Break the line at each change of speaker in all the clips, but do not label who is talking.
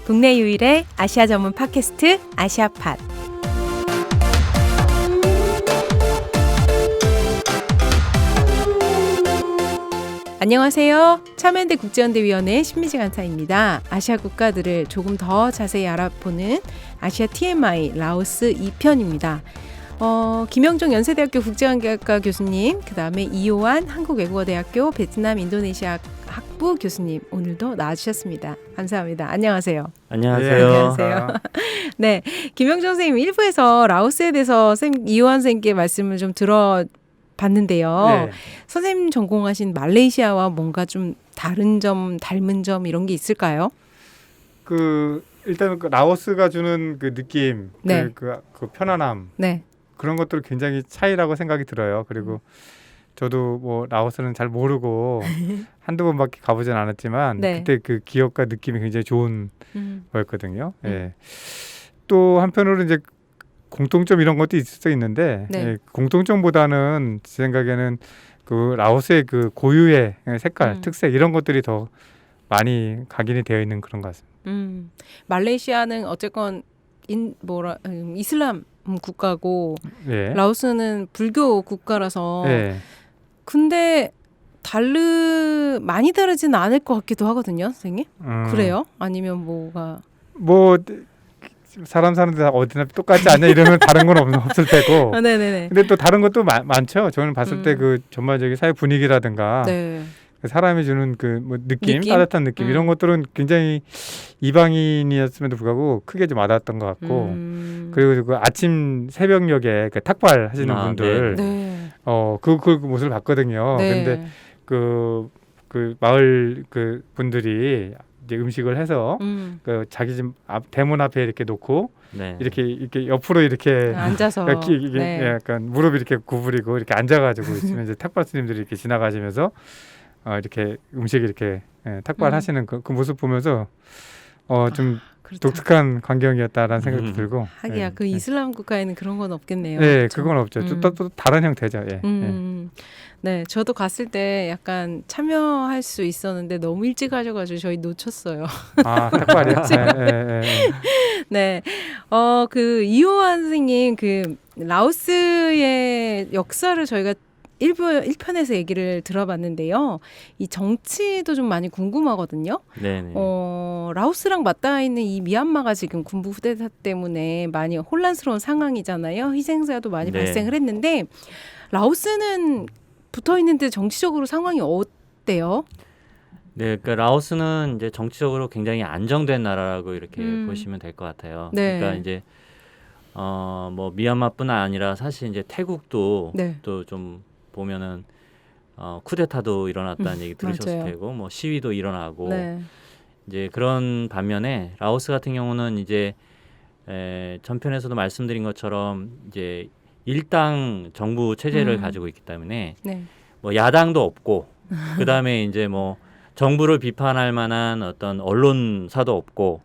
국내 유일의 아시아 전문 팟캐스트 아시아팟. 안녕하세요. 참여연대 국제연대위원회 신미지 간사입니다. 아시아 국가들을 조금 더 자세히 알아보는 아시아 TMI 라오스 2편입니다. 김영종 연세대학교 국제관계학과 교수님, 그 다음에 이호환 한국외국어대학교 베트남 인도네시아 학부 교수님 오늘도 나와주셨습니다. 감사합니다. 안녕하세요.
안녕하세요.
네, 안녕하세요. 네, 김영종 선생님 1부에서 라오스에 대해서 이호환 선생님께 말씀을 좀 들어봤는데요.
네.
선생님 전공하신 말레이시아와 뭔가 좀 다른 점, 닮은 점 이런 게 있을까요?
일단 라오스가 주는 그 느낌,
네.
그 편안함,
네.
그런 것들 굉장히 차이라고 생각이 들어요. 그리고 저도 뭐 라오스는 잘 모르고 한두 번밖에 가보진 않았지만
네.
그때 그 기억과 느낌이 굉장히 좋은 거였거든요. 예. 또 한편으로 이제 공통점 이런 것도 있을 수 있는데
네.
예, 공통점보다는 제 생각에는 그 라오스의 그 고유의 색깔, 특색 이런 것들이 더 많이 각인이 되어 있는 그런 것 같습니다.
말레이시아는 어쨌건 이슬람 국가고
예.
라오스는 불교 국가라서
예.
근데 많이 다르지는 않을 것 같기도 하거든요, 선생님. 그래요? 아니면 뭐가
뭐 사람 사는 데 어디나 똑같지 않냐 이러면 다른 건 없을 테고.
네네네.
근데 또 다른 것도 많죠. 저는 봤을 때 그 전반적인 사회 분위기라든가
네.
그 사람이 주는 그 뭐 느낌, 따뜻한 느낌 이런 것들은 굉장히 이방인이었음에도 불구하고 크게 좀 와닿았던 것 같고. 그리고 그 아침 새벽녘에 그 탁발 하시는 분들,
네.
그 모습을 봤거든요.
네.
근데 그 마을 그 분들이 이제 음식을 해서 그 자기 집 대문 앞에 이렇게 놓고
네.
이렇게 옆으로 이렇게
앉아서
이게 약간 무릎 이렇게 구부리고 이렇게 앉아가지고 있으면 이제 탁발 스님들이 이렇게 지나가시면서 이렇게 음식 이렇게 탁발하시는 그 모습 보면서 좀
그렇다.
독특한 광경이었다라는 생각도 들고.
하기야 그 이슬람 국가에는 그런 건 없겠네요.
네,
그렇죠?
그건 없죠. 또 다른 형태죠. 예.
네, 저도 갔을 때 약간 참여할 수 있었는데 너무 일찍 하셔가지고 저희 놓쳤어요.
아, 탁발이요?
네, 그 이호환 선생님 그 라오스의 역사를 저희가 1편에서 얘기를 들어봤는데요. 이 정치도 좀 많이 궁금하거든요.
네네.
라오스랑 맞닿아 있는 이 미얀마가 지금 군부 후대사 때문에 많이 혼란스러운 상황이잖아요. 희생자도 많이 발생을 했는데 라오스는 붙어 있는데 정치적으로 상황이 어때요?
네, 그러니까 라오스는 이제 정치적으로 굉장히 안정된 나라라고 이렇게 보시면 될 것 같아요.
네.
그러니까 이제 뭐 미얀마뿐 아니라 사실 이제 태국도 또 좀 보면은 쿠데타도 일어났다는 얘기 들으셨을
맞아요.
테고, 뭐 시위도 일어나고 이제 그런 반면에 라오스 같은 경우는 이제 전편에서도 말씀드린 것처럼 이제 일당 정부 체제를 가지고 있기 때문에 뭐 야당도 없고 그 다음에 이제 뭐 정부를 비판할 만한 어떤 언론사도 없고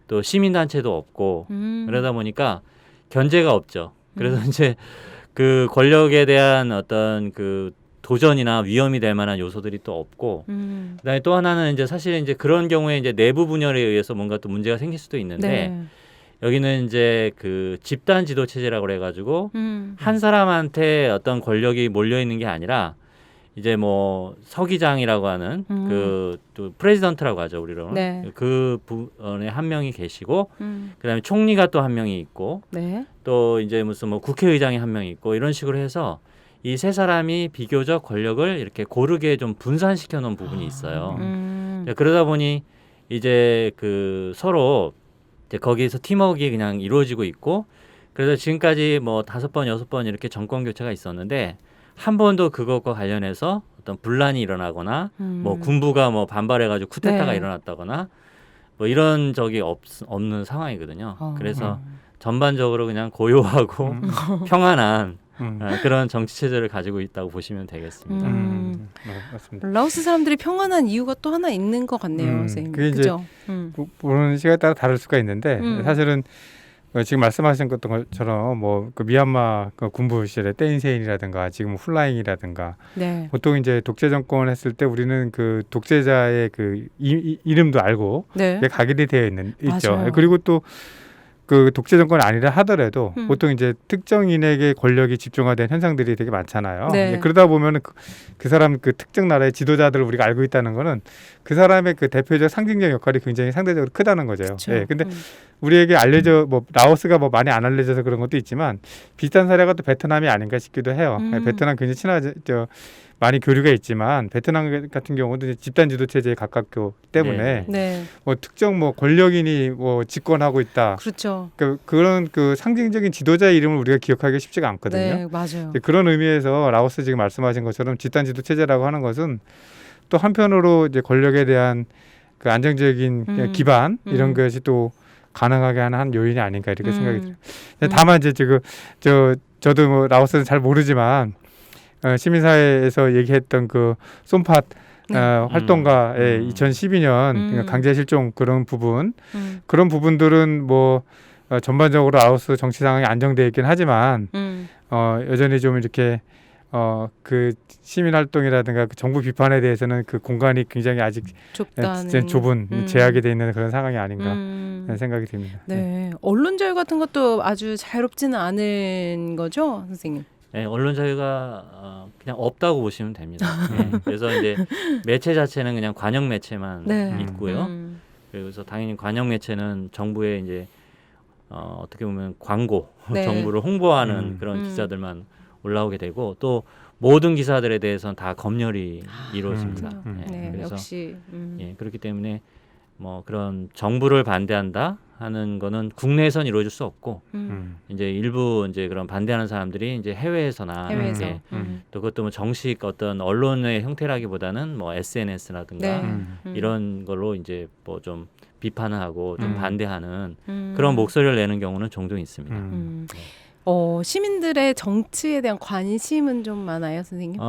또 시민단체도 없고 그러다 보니까 견제가 없죠. 그래서 이제 그 권력에 대한 어떤 그 도전이나 위험이 될 만한 요소들이 또 없고 그다음에 또 하나는 이제 사실 이제 그런 경우에 이제 내부 분열에 의해서 뭔가 또 문제가 생길 수도 있는데 여기는 이제 그 집단 지도 체제라고 그래가지고 한 사람한테 어떤 권력이 몰려 있는 게 아니라 이제 뭐 서기장이라고 하는 그 또 프레지던트라고 하죠 우리로는 그 분에 한 명이 계시고 그다음에 총리가 또 한 명이 있고 또 이제 무슨 뭐 국회의장이 한 명이 있고 이런 식으로 해서 이 세 사람이 비교적 권력을 이렇게 고르게 좀 분산시켜 놓은 부분이 있어요. 그러다 보니 이제 그 서로 이제 거기에서 팀워크가 그냥 이루어지고 있고 그래서 지금까지 뭐 5번, 6번 이렇게 정권 교체가 있었는데 한 번도 그것과 관련해서 어떤 분란이 일어나거나 뭐 군부가 뭐 반발해가지고 쿠데타가 일어났다거나 뭐 이런 적이 없는 상황이거든요. 그래서 전반적으로 그냥 고요하고 평안한 그런 정치 체제를 가지고 있다고 보시면 되겠습니다.
맞습니다.
라오스 사람들이 평안한 이유가 또 하나 있는 것 같네요, 선생님.
그게
그죠?
이제 보는 시각에 따라 다를 수가 있는데 사실은 지금 말씀하신 것처럼 뭐 그 미얀마 그 군부 시절에 떼인세인이라든가 지금 훌라잉이라든가
네.
보통 이제 독재 정권 했을 때 우리는 그 독재자의 그 이름도 알고
네.
각인이 되어 있죠.
맞아요.
그리고 또 그 독재 정권이 아니라 하더라도 보통 이제 특정인에게 권력이 집중화된 현상들이 되게 많잖아요.
네.
그러다 보면은 그 사람 그 특정 나라의 지도자들을 우리가 알고 있다는 거는 그 사람의 그 대표적 상징적 역할이 굉장히 상대적으로 크다는 거죠. 예. 근데 우리에게 알려져 뭐 라오스가 뭐 많이 안 알려져서 그런 것도 있지만 비슷한 사례가 또 베트남이 아닌가 싶기도 해요. 베트남 굉장히 친하죠. 많이 교류가 있지만 베트남 같은 경우도 이제 집단 지도 체제에 가깝기 때문에
네.
뭐 특정 뭐 권력인이 뭐 집권하고 있다.
그렇죠.
그런 그 상징적인 지도자의 이름을 우리가 기억하기가 쉽지가 않거든요.
네, 맞아요.
그런 의미에서 라오스 지금 말씀하신 것처럼 집단 지도 체제라고 하는 것은 또 한편으로 이제 권력에 대한 그 안정적인 기반 이런 것이 또 가능하게 하는 한 요인이 아닌가 이렇게 생각이 들어요. 다만 이제 지금 저도 뭐 라오스는 잘 모르지만 시민사회에서 얘기했던 그 쏨팟 활동가의 2012년 강제 실종 그런 부분 그런 부분들은 뭐 전반적으로 라오스 정치 상황이 안정되어 있긴 하지만 여전히 좀 이렇게 그 시민 활동이라든가 그 정부 비판에 대해서는 그 공간이 굉장히 아직 좁은 제약이 돼 있는 그런 상황이 아닌가 생각이 듭니다.
네. 언론 자유 같은 것도 아주 자유롭지는 않은 거죠, 선생님?
네, 언론 자유가 그냥 없다고 보시면 됩니다. 네, 그래서 이제 매체 자체는 그냥 관영 매체만 있고요. 그래서 당연히 관영 매체는 정부의 이제 어떻게 보면 광고, 정부를 홍보하는 그런 기사들만 올라오게 되고 또 모든 기사들에 대해서는 다 검열이 이루어집니다. 그래서
역시
그렇기 때문에 뭐 그런 정부를 반대한다 하는 거는 국내에선 이루어질 수 없고 이제 일부 이제 그런 반대하는 사람들이 이제 해외에서나 또 그것도 뭐 정식 어떤 언론의 형태라기보다는 뭐 SNS라든가 이런 걸로 이제 뭐 좀 비판을 하고 좀 반대하는 그런 목소리를 내는 경우는 종종 있습니다.
시민들의 정치에 대한 관심은 좀 많아요, 선생님?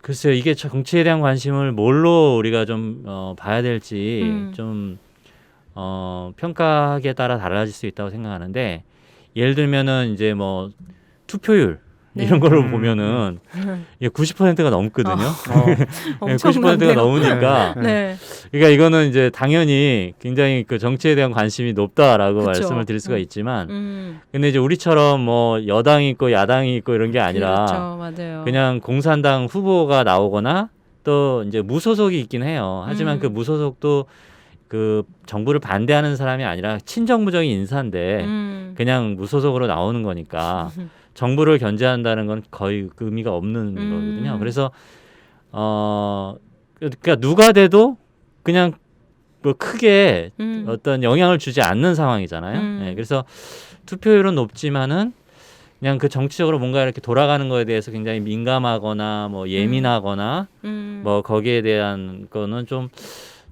글쎄요, 이게 정치에 대한 관심을 뭘로 우리가 좀 봐야 될지 좀 평가하기에 따라 달라질 수 있다고 생각하는데 예를 들면은 이제 뭐 투표율 이런 걸로 보면은 이게 90%가 넘거든요. 90%가 넘으니까 그러니까 이거는 이제 당연히 굉장히 그 정치에 대한 관심이 높다라고 말씀을 드릴 수가 있지만 근데 이제 우리처럼 뭐 여당이 있고 야당이 있고 이런 게 아니라
맞아요.
그냥 공산당 후보가 나오거나 또 이제 무소속이 있긴 해요. 하지만 그 무소속도 그 정부를 반대하는 사람이 아니라 친정부적인 인사인데 그냥 무소속으로 나오는 거니까 정부를 견제한다는 건 거의 그 의미가 없는 거거든요. 그래서 그러니까 누가 돼도 그냥 뭐 크게 어떤 영향을 주지 않는 상황이잖아요. 그래서 투표율은 높지만은 그냥 그 정치적으로 뭔가 이렇게 돌아가는 거에 대해서 굉장히 민감하거나 뭐 예민하거나 뭐 거기에 대한 거는 좀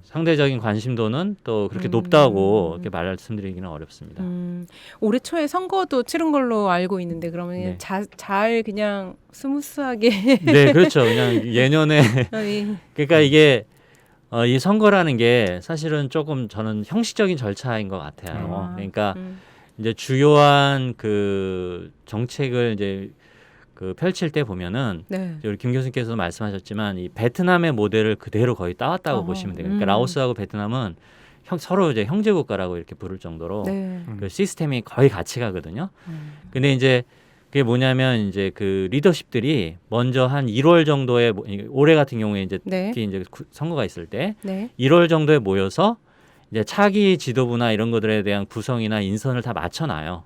상대적인 관심도는 또 그렇게 높다고 이렇게 말씀드리기는 어렵습니다.
올해 초에 선거도 치른 걸로 알고 있는데 그러면 잘 그냥 스무스하게
네, 그렇죠. 그냥 예년에 그러니까 이게 이 선거라는 게 사실은 조금 저는 형식적인 절차인 것 같아요. 그러니까 이제 주요한 그 정책을 이제 그 펼칠 때 보면은 우리 김 교수님께서도 말씀하셨지만 이 베트남의 모델을 그대로 거의 따왔다고 보시면 돼요. 그러니까 라오스하고 베트남은 서로 이제 형제 국가라고 이렇게 부를 정도로 그 시스템이 거의 같이 가거든요. 근데 이제 그게 뭐냐면 이제 그 리더십들이 먼저 한 1월 정도에 올해 같은 경우에 이제 특히 이제 선거가 있을 때 1월 정도에 모여서 이제 차기 지도부나 이런 것들에 대한 구성이나 인선을 다 맞춰놔요.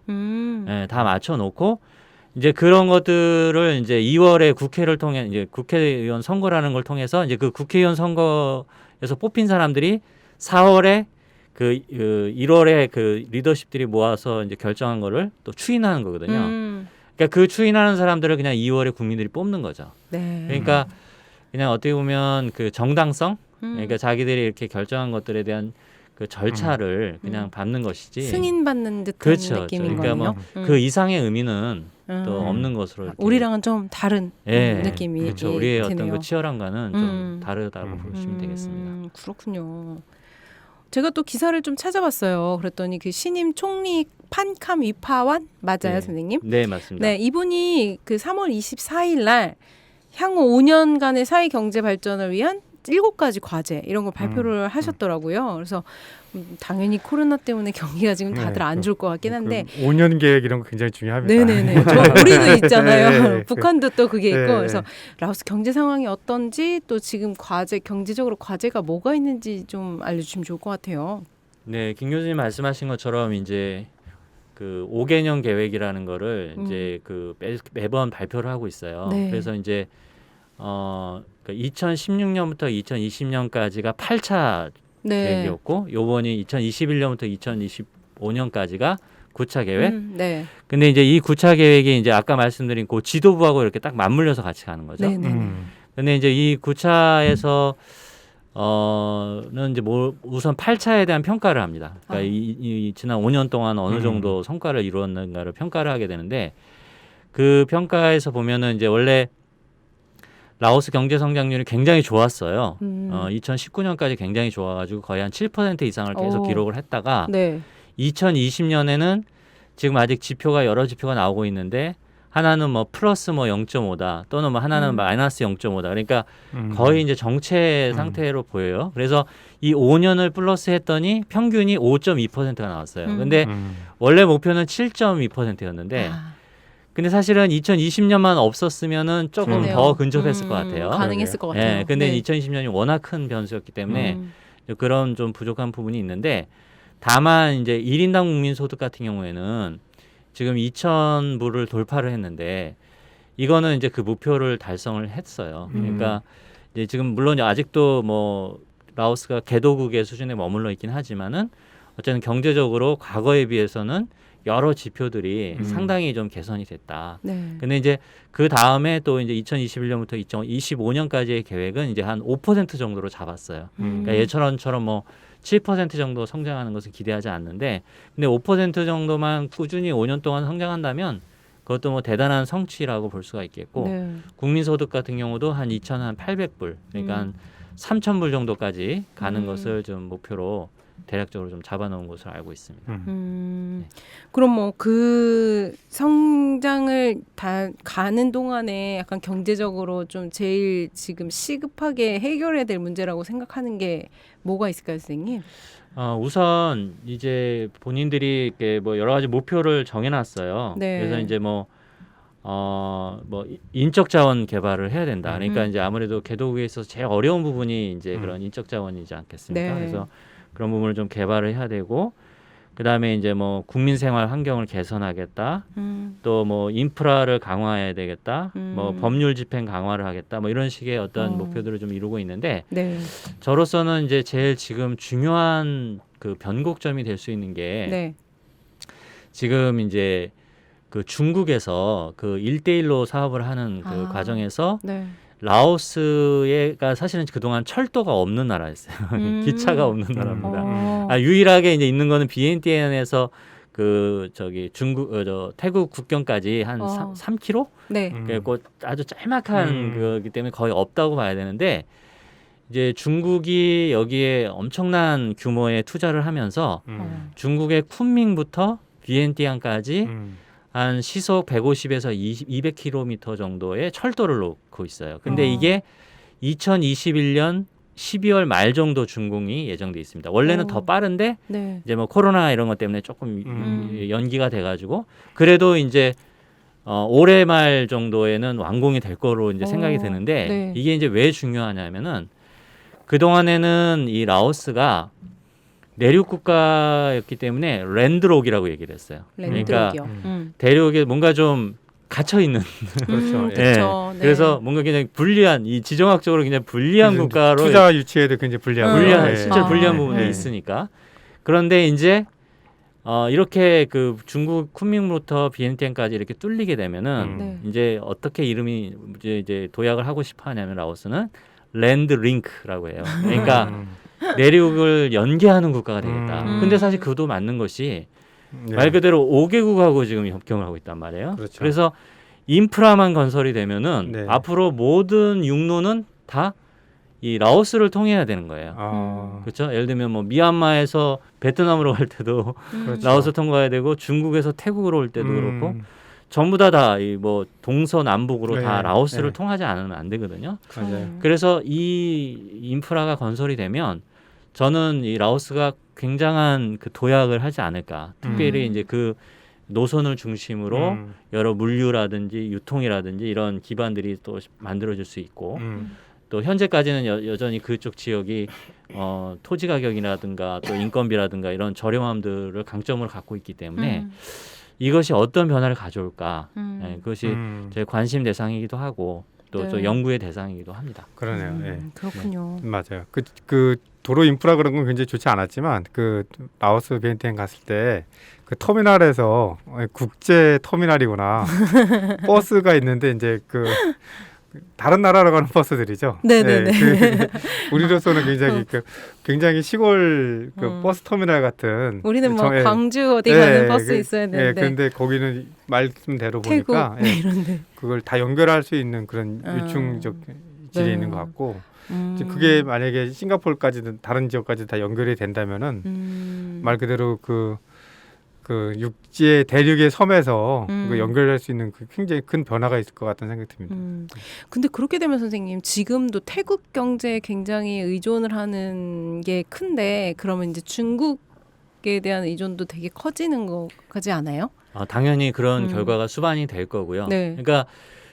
다 맞춰놓고 이제 그런 것들을 이제 2월에 국회를 통해 이제 국회의원 선거라는 걸 통해서 이제 그 국회의원 선거에서 뽑힌 사람들이 4월에 그 1월에 그 리더십들이 모아서 이제 결정한 거를 또 추인하는 거거든요. 그러니까 그 추인하는 사람들을 그냥 2월에 국민들이 뽑는 거죠. 그러니까 그냥 어떻게 보면 그 정당성, 그러니까 자기들이 이렇게 결정한 것들에 대한 그 절차를 그냥 밟는 것이지
승인받는 듯한 느낌인
그러니까
거네요.
뭐 그 이상의 의미는 또 없는 것으로
우리랑은 좀 다른 느낌이
그렇죠. 우리의
드네요.
어떤 그 치열함과는 좀 다르다고 보시면 되겠습니다.
그렇군요. 제가 또 기사를 좀 찾아봤어요. 그랬더니 그 신임 총리 판캄 위파완 맞아요,
네.
선생님?
네, 맞습니다.
네, 이분이 그 3월 24일 날 향후 5년간의 사회 경제 발전을 위한 7가지 과제 이런 걸 발표를 하셨더라고요. 그래서 당연히 코로나 때문에 경기가 지금 다들 안 좋을 것 같긴 한데
5년 계획 이런 거 굉장히 중요합니다.
네네네. 우리도 있잖아요.
네.
북한도 또 그게 있고
네.
그래서 라오스 경제 상황이 어떤지 또 지금 경제적으로 과제가 뭐가 있는지 좀 알려주시면 좋을 것 같아요.
네, 김 교수님 말씀하신 것처럼 이제 그 5개년 계획이라는 거를 이제 그 매번 발표를 하고 있어요.
네.
그래서 이제 2016년부터 2020년까지가 8차
네.
계획이었고 요번이 2021년부터 2025년까지가 9차 계획.
네.
근데 이제 이 9차 계획이 이제 아까 말씀드린 그 지도부하고 이렇게 딱 맞물려서 같이 가는 거죠.
네네.
근데 이제 이 9차에서 는 이제 우선 8차에 대한 평가를 합니다. 그러니까 이 지난 5년 동안 어느 정도 성과를 이루었는가를 평가를 하게 되는데 그 평가에서 보면은 이제 원래 라오스 경제 성장률이 굉장히 좋았어요. 2019년까지 굉장히 좋아가지고 거의 한 7% 이상을 계속 기록을 했다가
네.
2020년에는 지금 아직 지표가 여러 지표가 나오고 있는데 하나는 뭐 플러스 뭐 0.5다 또는 뭐 하나는 마이너스 0.5다. 그러니까 거의 이제 정체 상태로 보여요. 그래서 이 5년을 플러스 했더니 평균이 5.2%가 나왔어요. 근데 원래 목표는 7.2%였는데 근데 사실은 2020년만 없었으면은 조금
그러네요.
더 근접했을 것 같아요.
가능했을 것 같아요.
네, 근데
네.
2020년이 워낙 큰 변수였기 때문에 그런 좀 부족한 부분이 있는데 다만 이제 1인당 국민 소득 같은 경우에는 지금 2,000불을 돌파를 했는데 이거는 이제 그 목표를 달성을 했어요. 그러니까 이제 지금 물론 아직도 뭐 라오스가 개도국의 수준에 머물러 있긴 하지만은 어쨌든 경제적으로 과거에 비해서는 여러 지표들이 상당히 좀 개선이 됐다.
네.
근데 이제 그 다음에 또 이제 2021년부터 2025년까지의 계획은 이제 한 5% 정도로 잡았어요. 그러니까 예처럼 뭐 7% 정도 성장하는 것을 기대하지 않는데, 근데 5% 정도만 꾸준히 5년 동안 성장한다면 그것도 뭐 대단한 성취라고 볼 수가 있겠고,
네.
국민소득 같은 경우도 한 2,800불, 그러니까 한 3,000불 정도까지 가는 것을 좀 목표로 대략적으로 좀 잡아놓은 것으로 알고 있습니다.
그럼 뭐 그 성장을 다 가는 동안에 약간 경제적으로 좀 제일 지금 시급하게 해결해야 될 문제라고 생각하는 게 뭐가 있을까요, 선생님?
우선 이제 본인들이 이렇게 뭐 여러 가지 목표를 정해놨어요.
네.
그래서 이제 뭐 인적 자원 개발을 해야 된다. 그러니까 이제 아무래도 개도국에 있어서 제일 어려운 부분이 이제 그런 인적 자원이지 않겠습니까?
네.
그래서 그런 부분을 좀 개발을 해야 되고, 그 다음에 이제 뭐 국민 생활 환경을 개선하겠다. 또 뭐 인프라를 강화해야 되겠다. 뭐 법률 집행 강화를 하겠다. 뭐 이런 식의 어떤 목표들을 좀 이루고 있는데,
네.
저로서는 이제 제일 지금 중요한 그 변곡점이 될 수 있는 게
네.
지금 이제 그 중국에서 그 1대1로 사업을 하는 그 과정에서
네.
라오스가 사실은 그동안 철도가 없는 나라였어요. 기차가 없는 나라입니다.
어.
유일하게 이제 있는 거는 비엔티엔에서 그 태국 국경까지 한 3km?
네.
그리고 아주 짤막한 거기 때문에 거의 없다고 봐야 되는데, 이제 중국이 여기에 엄청난 규모의 투자를 하면서 중국의 쿤밍부터 비엔티안까지 한 시속 150에서 200km 정도의 철도를 놓고 있어요. 근데 이게 2021년 12월 말 정도 준공이 예정돼 있습니다. 원래는 더 빠른데
네.
이제 뭐 코로나 이런 것 때문에 조금 연기가 돼가지고, 그래도 이제 올해 말 정도에는 완공이 될 거로 이제 생각이 드는데,
네.
이게 이제 왜 중요하냐면은 그 동안에는 이 라오스가 내륙 국가였기 때문에 랜드록이라고 얘기를 했어요. 그러니까 대륙에 뭔가 좀 갇혀 있는
그렇죠.
그렇죠. 네.
그래서 뭔가 굉장히 불리한, 이 지정학적으로 굉장히 불리한 국가로
투자 유치에도 굉장히 불리한
실제로 불리한 부분이
네.
있으니까. 그런데 이제 이렇게 그 중국 쿤밍부터 비엔티안까지 이렇게 뚫리게 되면은
네.
이제 어떻게 이름이 이제 도약을 하고 싶어 하냐면 라오스는 랜드 링크라고 해요. 그러니까 내륙을 연계하는 국가가 되겠다. 근데 사실 그것도 맞는 것이 말 그대로 5개국하고 지금 협경을 하고 있단 말이에요.
그렇죠.
그래서 인프라만 건설이 되면은
네.
앞으로 모든 육로는 다 이 라오스를 통해야 되는 거예요. 그렇죠? 예를 들면 뭐 미얀마에서 베트남으로 갈 때도
그렇죠.
라오스 통과해야 되고 중국에서 태국으로 올 때도 그렇고 전부 다 이 뭐 동서남북으로
네,
다 라오스를
네.
통하지 않으면 안 되거든요.
맞아요.
그래서 이 인프라가 건설이 되면 저는 이 라오스가 굉장한 그 도약을 하지 않을까. 특별히 이제 그 노선을 중심으로 여러 물류라든지 유통이라든지 이런 기반들이 또 만들어질 수 있고 또 현재까지는 여전히 그쪽 지역이 토지 가격이라든가 또 인건비라든가 이런 저렴함들을 강점으로 갖고 있기 때문에 이것이 어떤 변화를 가져올까 네, 그것이 제 관심 대상이기도 하고 또 저 연구의 대상이기도 합니다.
그러네요. 예.
그렇군요.
맞아요. 그 도로 인프라 그런 건 굉장히 좋지 않았지만 그 라오스 비엔티엔 갔을 때 그 터미널에서 국제 터미널이구나 버스가 있는데 이제 그 다른 나라로 가는 버스들이죠.
네네네.
네, 우리로서는 굉장히 시골 그 버스 터미널 같은.
우리는 뭐
예.
광주 어디 가는 버스 있어야
예,
되는데.
근데 거기는 말씀대로
태국
보니까 예,
이런데.
그걸 다 연결할 수 있는 그런 유충적 질이 있는 것 같고. 그게 만약에 싱가포르까지든 다른 지역까지 다 연결이 된다면은 말 그대로 그 육지의 대륙의 섬에서 그 연결할 수 있는 그 굉장히 큰 변화가 있을 것 같다는 생각이 듭니다.
근데 그렇게 되면 선생님 지금도 태국 경제에 굉장히 의존을 하는 게 큰데 그러면 이제 중국에 대한 의존도 되게 커지는 거 같지 않아요?
당연히 그런 결과가 수반이 될 거고요.
네.
그러니까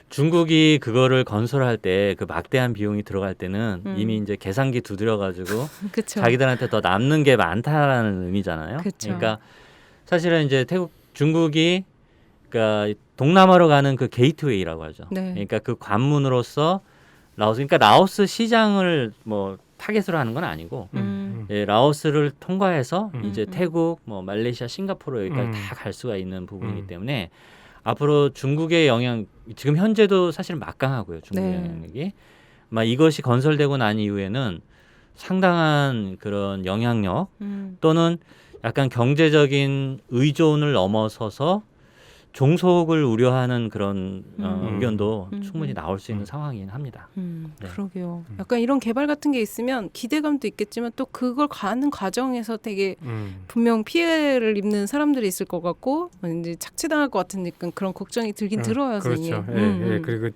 중국이 그거를 건설할 때 그 막대한 비용이 들어갈 때는 이미 이제 계산기 두드려가지고
그쵸.
자기들한테 더 남는 게 많다라는 의미잖아요.
그쵸.
그러니까 사실은 이제 중국이 그러니까 동남아로 가는 그 게이트웨이라고 하죠.
네.
그러니까 그 관문으로서 그러니까 라오스 시장을 뭐 타겟으로 하는 건 아니고 예, 라오스를 통과해서 이제 태국, 뭐 말레이시아, 싱가포르 여기까지 다 갈 수가 있는 부분이기 때문에 앞으로 중국의 영향 지금 현재도 사실 막강하고요. 중국의
네.
영향력이 아마 이것이 건설되고 난 이후에는 상당한 그런 영향력 또는 약간 경제적인 의존을 넘어서서 종속을 우려하는 그런 의견도 충분히 나올 수 있는 상황이긴 합니다. 네.
그러게요. 약간 이런 개발 같은 게 있으면 기대감도 있겠지만 또 그걸 가는 과정에서 되게 분명 피해를 입는 사람들이 있을 것 같고 이제 착취당할 것 같은 그런 걱정이 들긴 들어요.
그렇죠.
선생님.
예, 그리고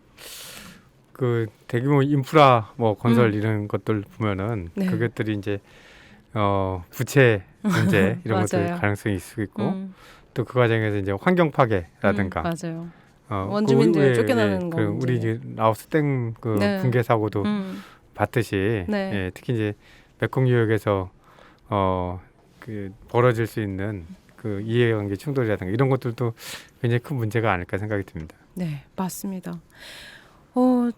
그 대규모 인프라 뭐 건설 이런 것들 보면은
네.
그것들이 이제 부채 문제 이런 것들
맞아요.
가능성이 있을 수 있고 또 그 과정에서 이제 환경 파괴라든가
맞아요. 원주민들 쫓겨나는 거
우리 이제 라오스 땡 그
네.
붕괴 사고도 봤듯이
네.
예, 특히 이제 메콩 유역에서 그 벌어질 수 있는 그 이해관계 충돌이라든가 이런 것들도 굉장히 큰 문제가 아닐까 생각이 듭니다.
네, 맞습니다.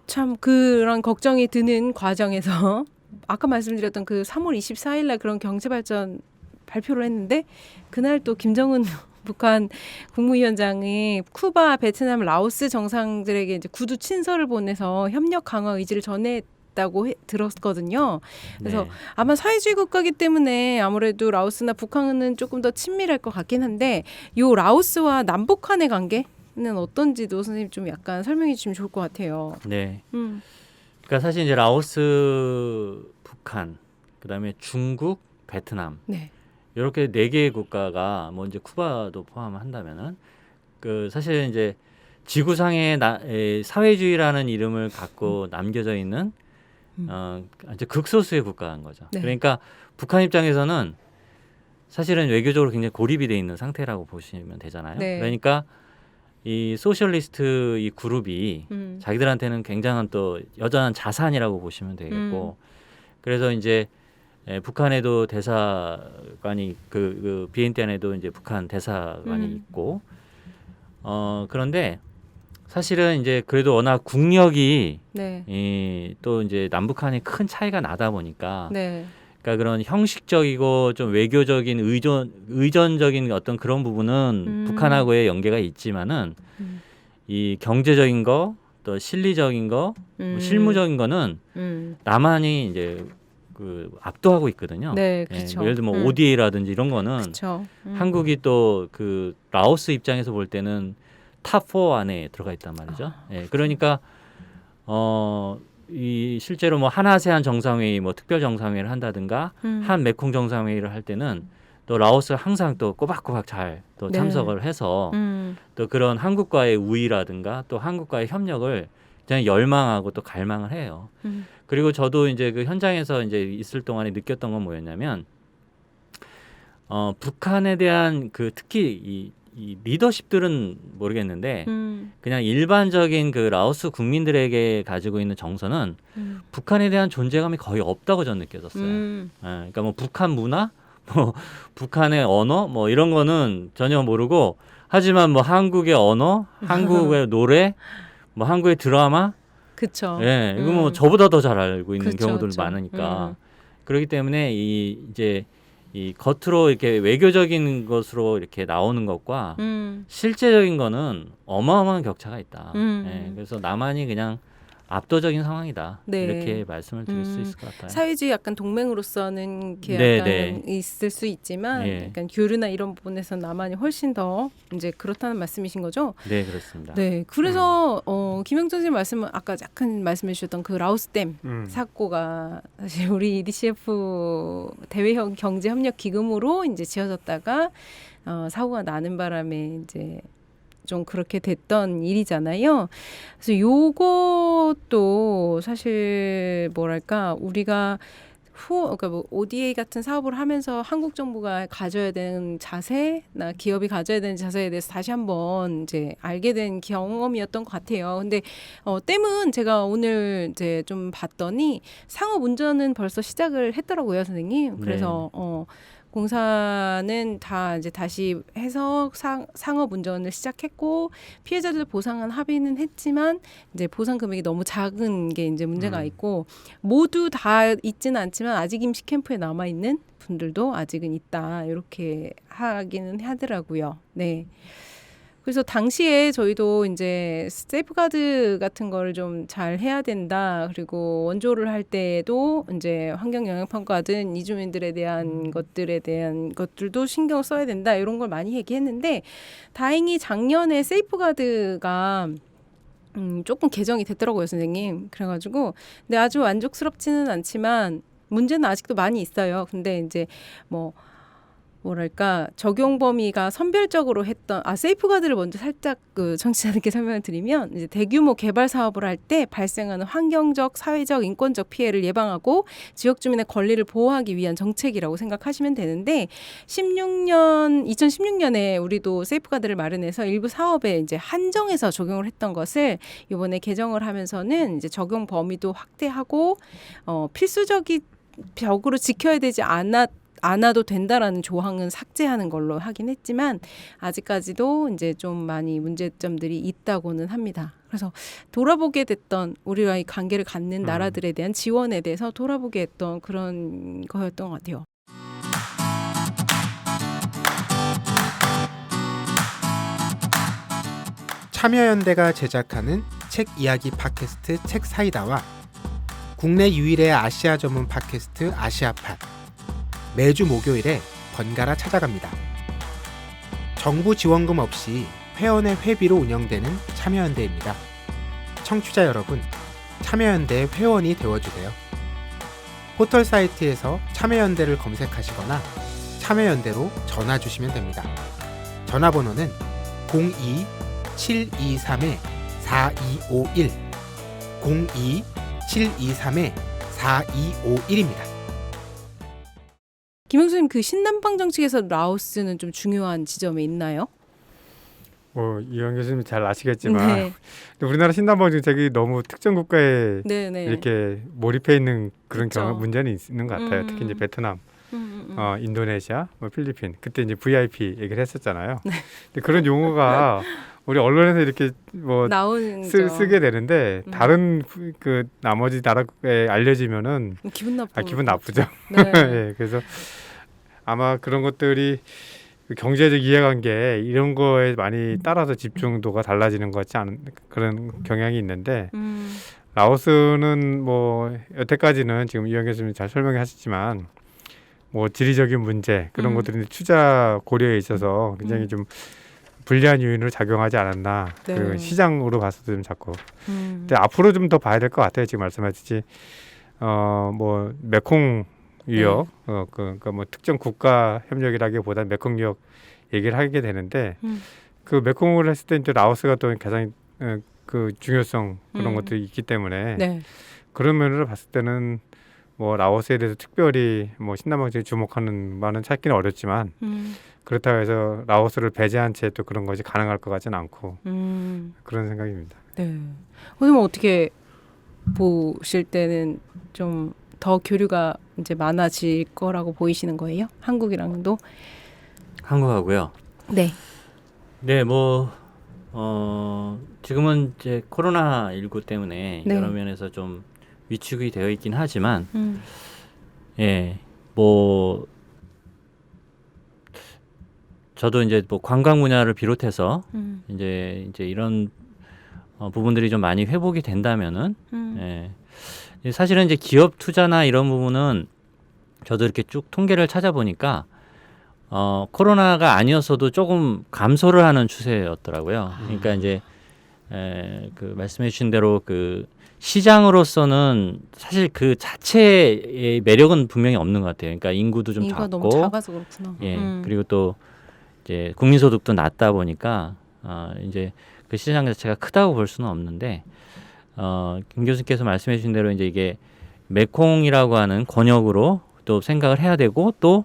참 그런 걱정이 드는 과정에서 아까 말씀드렸던 그 3월 24일 날 그런 경제 발전 발표를 했는데 그날 또 김정은 북한 국무위원장이 쿠바, 베트남, 라오스 정상들에게 이제 구두 친서를 보내서 협력 강화 의지를 전했다고 들었거든요. 그래서
네.
아마 사회주의 국가이기 때문에 아무래도 라오스나 북한은 조금 더 친밀할 것 같긴 한데 요 라오스와 남북한의 관계는 어떤지도 선생님 좀 약간 설명해 주시면 좋을 것 같아요.
네. 그러니까 사실 이제 라오스, 북한, 그다음에 중국, 베트남
네.
이렇게 4개의 국가가 뭐 이제 쿠바도 포함한다면은 그 사실 이제 지구상에 사회주의라는 이름을 갖고 남겨져 있는 이제 극소수의 국가인 거죠.
네.
그러니까 북한 입장에서는 사실은 외교적으로 굉장히 고립이 돼 있는 상태라고 보시면 되잖아요.
네.
그러니까 이 소셜리스트 이 그룹이 자기들한테는 굉장한 또 여전한 자산이라고 보시면 되겠고 그래서 이제 북한에도 대사관이 그 비엔티안에도 이제 북한 대사관이 있고 그런데 사실은 이제 그래도 워낙 국력이
네.
또 이제 남북한이 큰 차이가 나다 보니까
네.
그러니까 그런 형식적이고 좀 외교적인 의존적인 어떤 그런 부분은 북한하고의 연계가 있지만은 이 경제적인 거 또 실리적인 거 뭐 실무적인 거는 남한이 이제 그 압도하고 있거든요.
네, 그렇죠.
예를 들면 뭐 ODA라든지 이런 거는
그렇죠.
한국이 또 그 라오스 입장에서 볼 때는 탑 4 안에 들어가 있단 말이죠. 예, 그러니까 이 실제로 뭐 한아세안 정상회의 뭐 특별 정상회의를 한다든가 한 메콩 정상회의를 할 때는 또 라오스 항상 또 꼬박꼬박 잘 또 참석을 해서 또 그런 한국과의 우위라든가 또 한국과의 협력을 그냥 열망하고 또 갈망을 해요. 그리고 저도 이제 그 현장에서 이제 있을 동안에 느꼈던 건 뭐였냐면 북한에 대한 그 특히 이 리더십들은 모르겠는데 그냥 일반적인 그 라오스 국민들에게 가지고 있는 정서는 북한에 대한 존재감이 거의 없다고 저는 느껴졌어요. 그러니까 뭐 북한 문화, 뭐 북한의 언어, 뭐 이런 거는 전혀 모르고 하지만 뭐 한국의 언어, 한국의 노래, 뭐 한국의 드라마,
그렇죠.
예, 이거 뭐 저보다 더 잘 알고 있는
그쵸,
경우들
그쵸.
많으니까 그렇기 때문에 이제 이 겉으로 이렇게 외교적인 것으로 이렇게 나오는 것과 실제적인 거는 어마어마한 격차가 있다. 예, 그래서 남한이 그냥 압도적인 상황이다.
네.
이렇게 말씀을 드릴 수 있을 것 같아요.
사회주의 약간 동맹으로서는 이렇게
네,
약간
네.
있을 수 있지만
예.
약간 교류나 이런 부분에서 남한이 훨씬 더 이제 그렇다는 말씀이신 거죠?
네, 그렇습니다.
네. 그래서 김영준 선생님 말씀은 아까 약간 말씀해 주셨던 그 라오스댐 사고가 사실 우리 EDCF 대외형 경제협력 기금으로 이제 지어졌다가 사고가 나는 바람에 이제 좀 그렇게 됐던 일이잖아요. 그래서 요것도 사실 뭐랄까 우리가 그러니까 뭐 ODA 같은 사업을 하면서 한국 정부가 가져야 되는 자세나 기업이 가져야 되는 자세에 대해서 다시 한번 이제 알게 된 경험이었던 것 같아요. 근데 댐은 제가 오늘 이제 좀 봤더니 상업 운전은 벌써 시작을 했더라고요, 선생님. 그래서 공사는 다 이제 다시 해서 상업 운전을 시작했고 피해자들 보상한 합의는 했지만 이제 보상 금액이 너무 작은 게 이제 문제가 있고 모두 다 있지는 않지만 아직 임시 캠프에 남아 있는 분들도 아직은 있다 이렇게 하기는 하더라고요. 네. 그래서 당시에 저희도 이제 세이프가드 같은 거를 좀 잘 해야 된다. 그리고 원조를 할 때도 이제 환경 영향 평가든 이주민들에 대한 것들도 신경 써야 된다. 이런 걸 많이 얘기했는데 다행히 작년에 세이프가드가 조금 개정이 됐더라고요, 선생님. 그래가지고 근데 아주 만족스럽지는 않지만 문제는 아직도 많이 있어요. 근데 이제 뭐랄까 적용 범위가 선별적으로 했던 세이프가드를 먼저 살짝 그 청취자들께 설명을 드리면 이제 대규모 개발 사업을 할 때 발생하는 환경적, 사회적, 인권적 피해를 예방하고 지역 주민의 권리를 보호하기 위한 정책이라고 생각하시면 되는데 2016년에 우리도 세이프가드를 마련해서 일부 사업에 이제 한정해서 적용을 했던 것을 이번에 개정을 하면서는 이제 적용 범위도 확대하고 필수적으로 지켜야 되지 않아도 된다라는 조항은 삭제하는 걸로 하긴 했지만 아직까지도 이제 좀 많이 문제점들이 있다고는 합니다. 그래서 돌아보게 됐던 우리와의 관계를 갖는 나라들에 대한 지원에 대해서 돌아보게 했던 그런 거였던 것 같아요.
참여연대가 제작하는 책 이야기 팟캐스트 책사이다와 국내 유일의 아시아 전문 팟캐스트 아시아팟 매주 목요일에 번갈아 찾아갑니다. 정부 지원금 없이 회원의 회비로 운영되는 참여연대입니다. 청취자 여러분, 참여연대 회원이 되어주세요. 포털 사이트에서 참여연대를 검색하시거나 참여연대로 전화 주시면 됩니다. 전화번호는 02-723-4251 02-723-4251입니다.
김영수님 그 신남방 정책에서 라오스는 좀 중요한 지점이 있나요?
이현 교수님 잘 아시겠지만 우리나라 신남방 정책이 너무 특정 국가에 이렇게 몰입해 있는 그런 문제는 있는 것 같아요. 특히 이제 베트남, 인도네시아, 필리핀 그때 이제 VIP 얘기를 했었잖아요. 근데 그런 용어가 우리 언론에서 이렇게 쓰게 되는데 다른 그 나머지 나라에 알려지면은 기분 나쁘죠. 네, 그래서 아마 그런 것들이 경제적 이해관계 이런 거에 많이 따라서 집중도가 달라지는 것 같지 않은 그런 경향이 있는데 라오스는 여태까지는 지금 이현 교수님 잘 설명하셨지만 지리적인 문제 그런 것들이 투자 고려에 있어서 굉장히 좀 불리한 요인으로 작용하지 않았나.
네.
그 시장으로 봤어도 좀 자꾸. 근데 앞으로 좀 더 봐야 될 것 같아요. 지금 말씀하셨듯이 뭐 메콩 유역, 그러니까 뭐 특정 국가 협력이라기보다 메콩 유역 얘기를 하게 되는데 그 메콩을 했을 때 이제 라오스가 또 가장 그 중요성 그런 것들이 있기 때문에
네.
그런 면으로 봤을 때는 뭐 라오스에 대해서 특별히 뭐 신남방청이 주목하는 바는 찾기는 어렵지만 그렇다고 해서 라오스를 배제한 채 또 그런 것이 가능할 것 같지는 않고 그런 생각입니다.
네. 그러면 어떻게 보실 때는 좀 더 교류가 이제 많아질 거라고 보이시는 거예요? 한국이랑도?
한국하고요.
네.
네, 뭐 지금은 이제 코로나19 때문에
네.
여러 면에서 좀 위축이 되어 있긴 하지만 예, 뭐 저도 이제 뭐 관광 분야를 비롯해서 이제 이런 부분들이 좀 많이 회복이 된다면은 예. 사실은 이제 기업 투자나 이런 부분은 저도 이렇게 쭉 통계를 찾아보니까 코로나가 아니었어도 조금 감소를 하는 추세였더라고요. 그러니까 이제 그 말씀해 주신 대로 그 시장으로서는 사실 그 자체의 매력은 분명히 없는 것 같아요. 그러니까 인구도 좀
인구가
작고,
너무 작아서 그렇구나.
예, 그리고 또 이제 국민소득도 낮다 보니까 이제 그 시장 자체가 크다고 볼 수는 없는데 김 교수님께서 말씀해 주신 대로 이제 이게 메콩이라고 하는 권역으로 또 생각을 해야 되고 또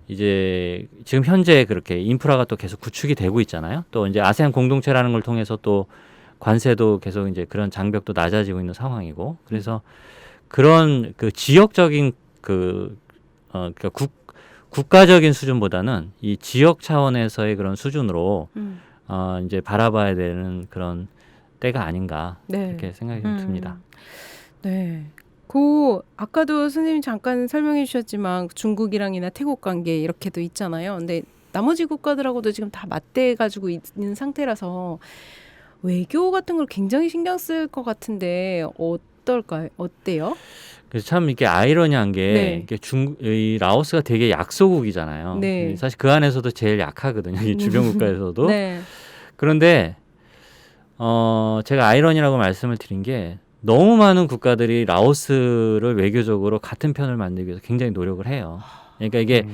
이제 지금 현재 그렇게 인프라가 또 계속 구축이 되고 있잖아요. 또 이제 아세안 공동체라는 걸 통해서 또 관세도 계속 이제 그런 장벽도 낮아지고 있는 상황이고 그래서 그런 그 지역적인 그러니까 국가적인 수준보다는 이 지역 차원에서의 그런 수준으로 이제 바라봐야 되는 그런 때가 아닌가
네.
이렇게 생각이 좀 듭니다.
네. 아까도 선생님 잠깐 설명해 주셨지만 중국이랑이나 태국 관계 이렇게도 있잖아요. 근데 나머지 국가들하고도 지금 다 맞대 가지고 있는 상태라서 외교 같은 걸 굉장히 신경 쓸 것 같은데 어떨까요? 어때요?
그래서 참 이게 아이러니한 게
네.
이게 이 라오스가 되게 약소국이잖아요.
네.
사실 그 안에서도 제일 약하거든요. 이 주변 국가에서도.
네.
그런데 제가 아이러니라고 말씀을 드린 게 너무 많은 국가들이 라오스를 외교적으로 같은 편을 만들기 위해서 굉장히 노력을 해요. 그러니까 이게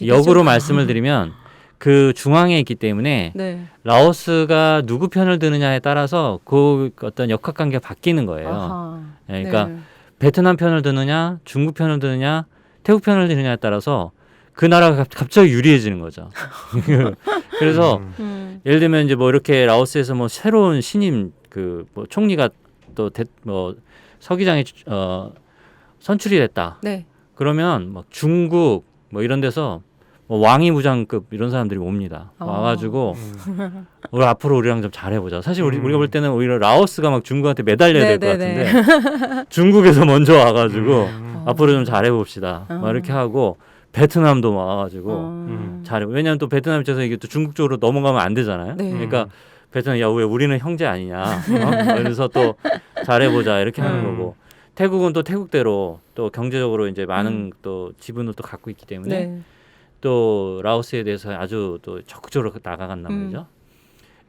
역으로 말씀을 드리면 그 중앙에 있기 때문에
네.
라오스가 누구 편을 드느냐에 따라서 그 어떤 역학관계가 바뀌는 거예요.
아하.
그러니까
네.
베트남 편을 드느냐, 중국 편을 드느냐, 태국 편을 드느냐에 따라서 그 나라가 갑자기 유리해지는 거죠. 그래서 예를 들면 이제 뭐 이렇게 라오스에서 뭐 새로운 신임 그 뭐 총리가 또 뭐 서기장이 선출이 됐다.
네.
그러면 막 중국 뭐 이런 데서 뭐 왕이 무장급 이런 사람들이 옵니다. 와가지고 우리 앞으로 우리랑 좀 잘해보자. 사실 우리가 볼 때는 오히려 라오스가 막 중국한테 매달려야 될 것 같은데 중국에서 먼저 와가지고 앞으로 좀 잘해봅시다. 막 이렇게 하고 베트남도 와가지고 잘해. 왜냐하면 또 베트남 입장에서 이게 또 중국 쪽으로 넘어가면 안 되잖아요.
네.
그러니까 베트남 야 왜 우리는 형제 아니냐. 그래서 또 잘해보자 이렇게 하는 거고. 태국은 또 태국대로 또 경제적으로 이제 많은 또 지분을 또 갖고 있기 때문에
네.
또 라오스에 대해서 아주 또 적극적으로 나가간단 말이죠.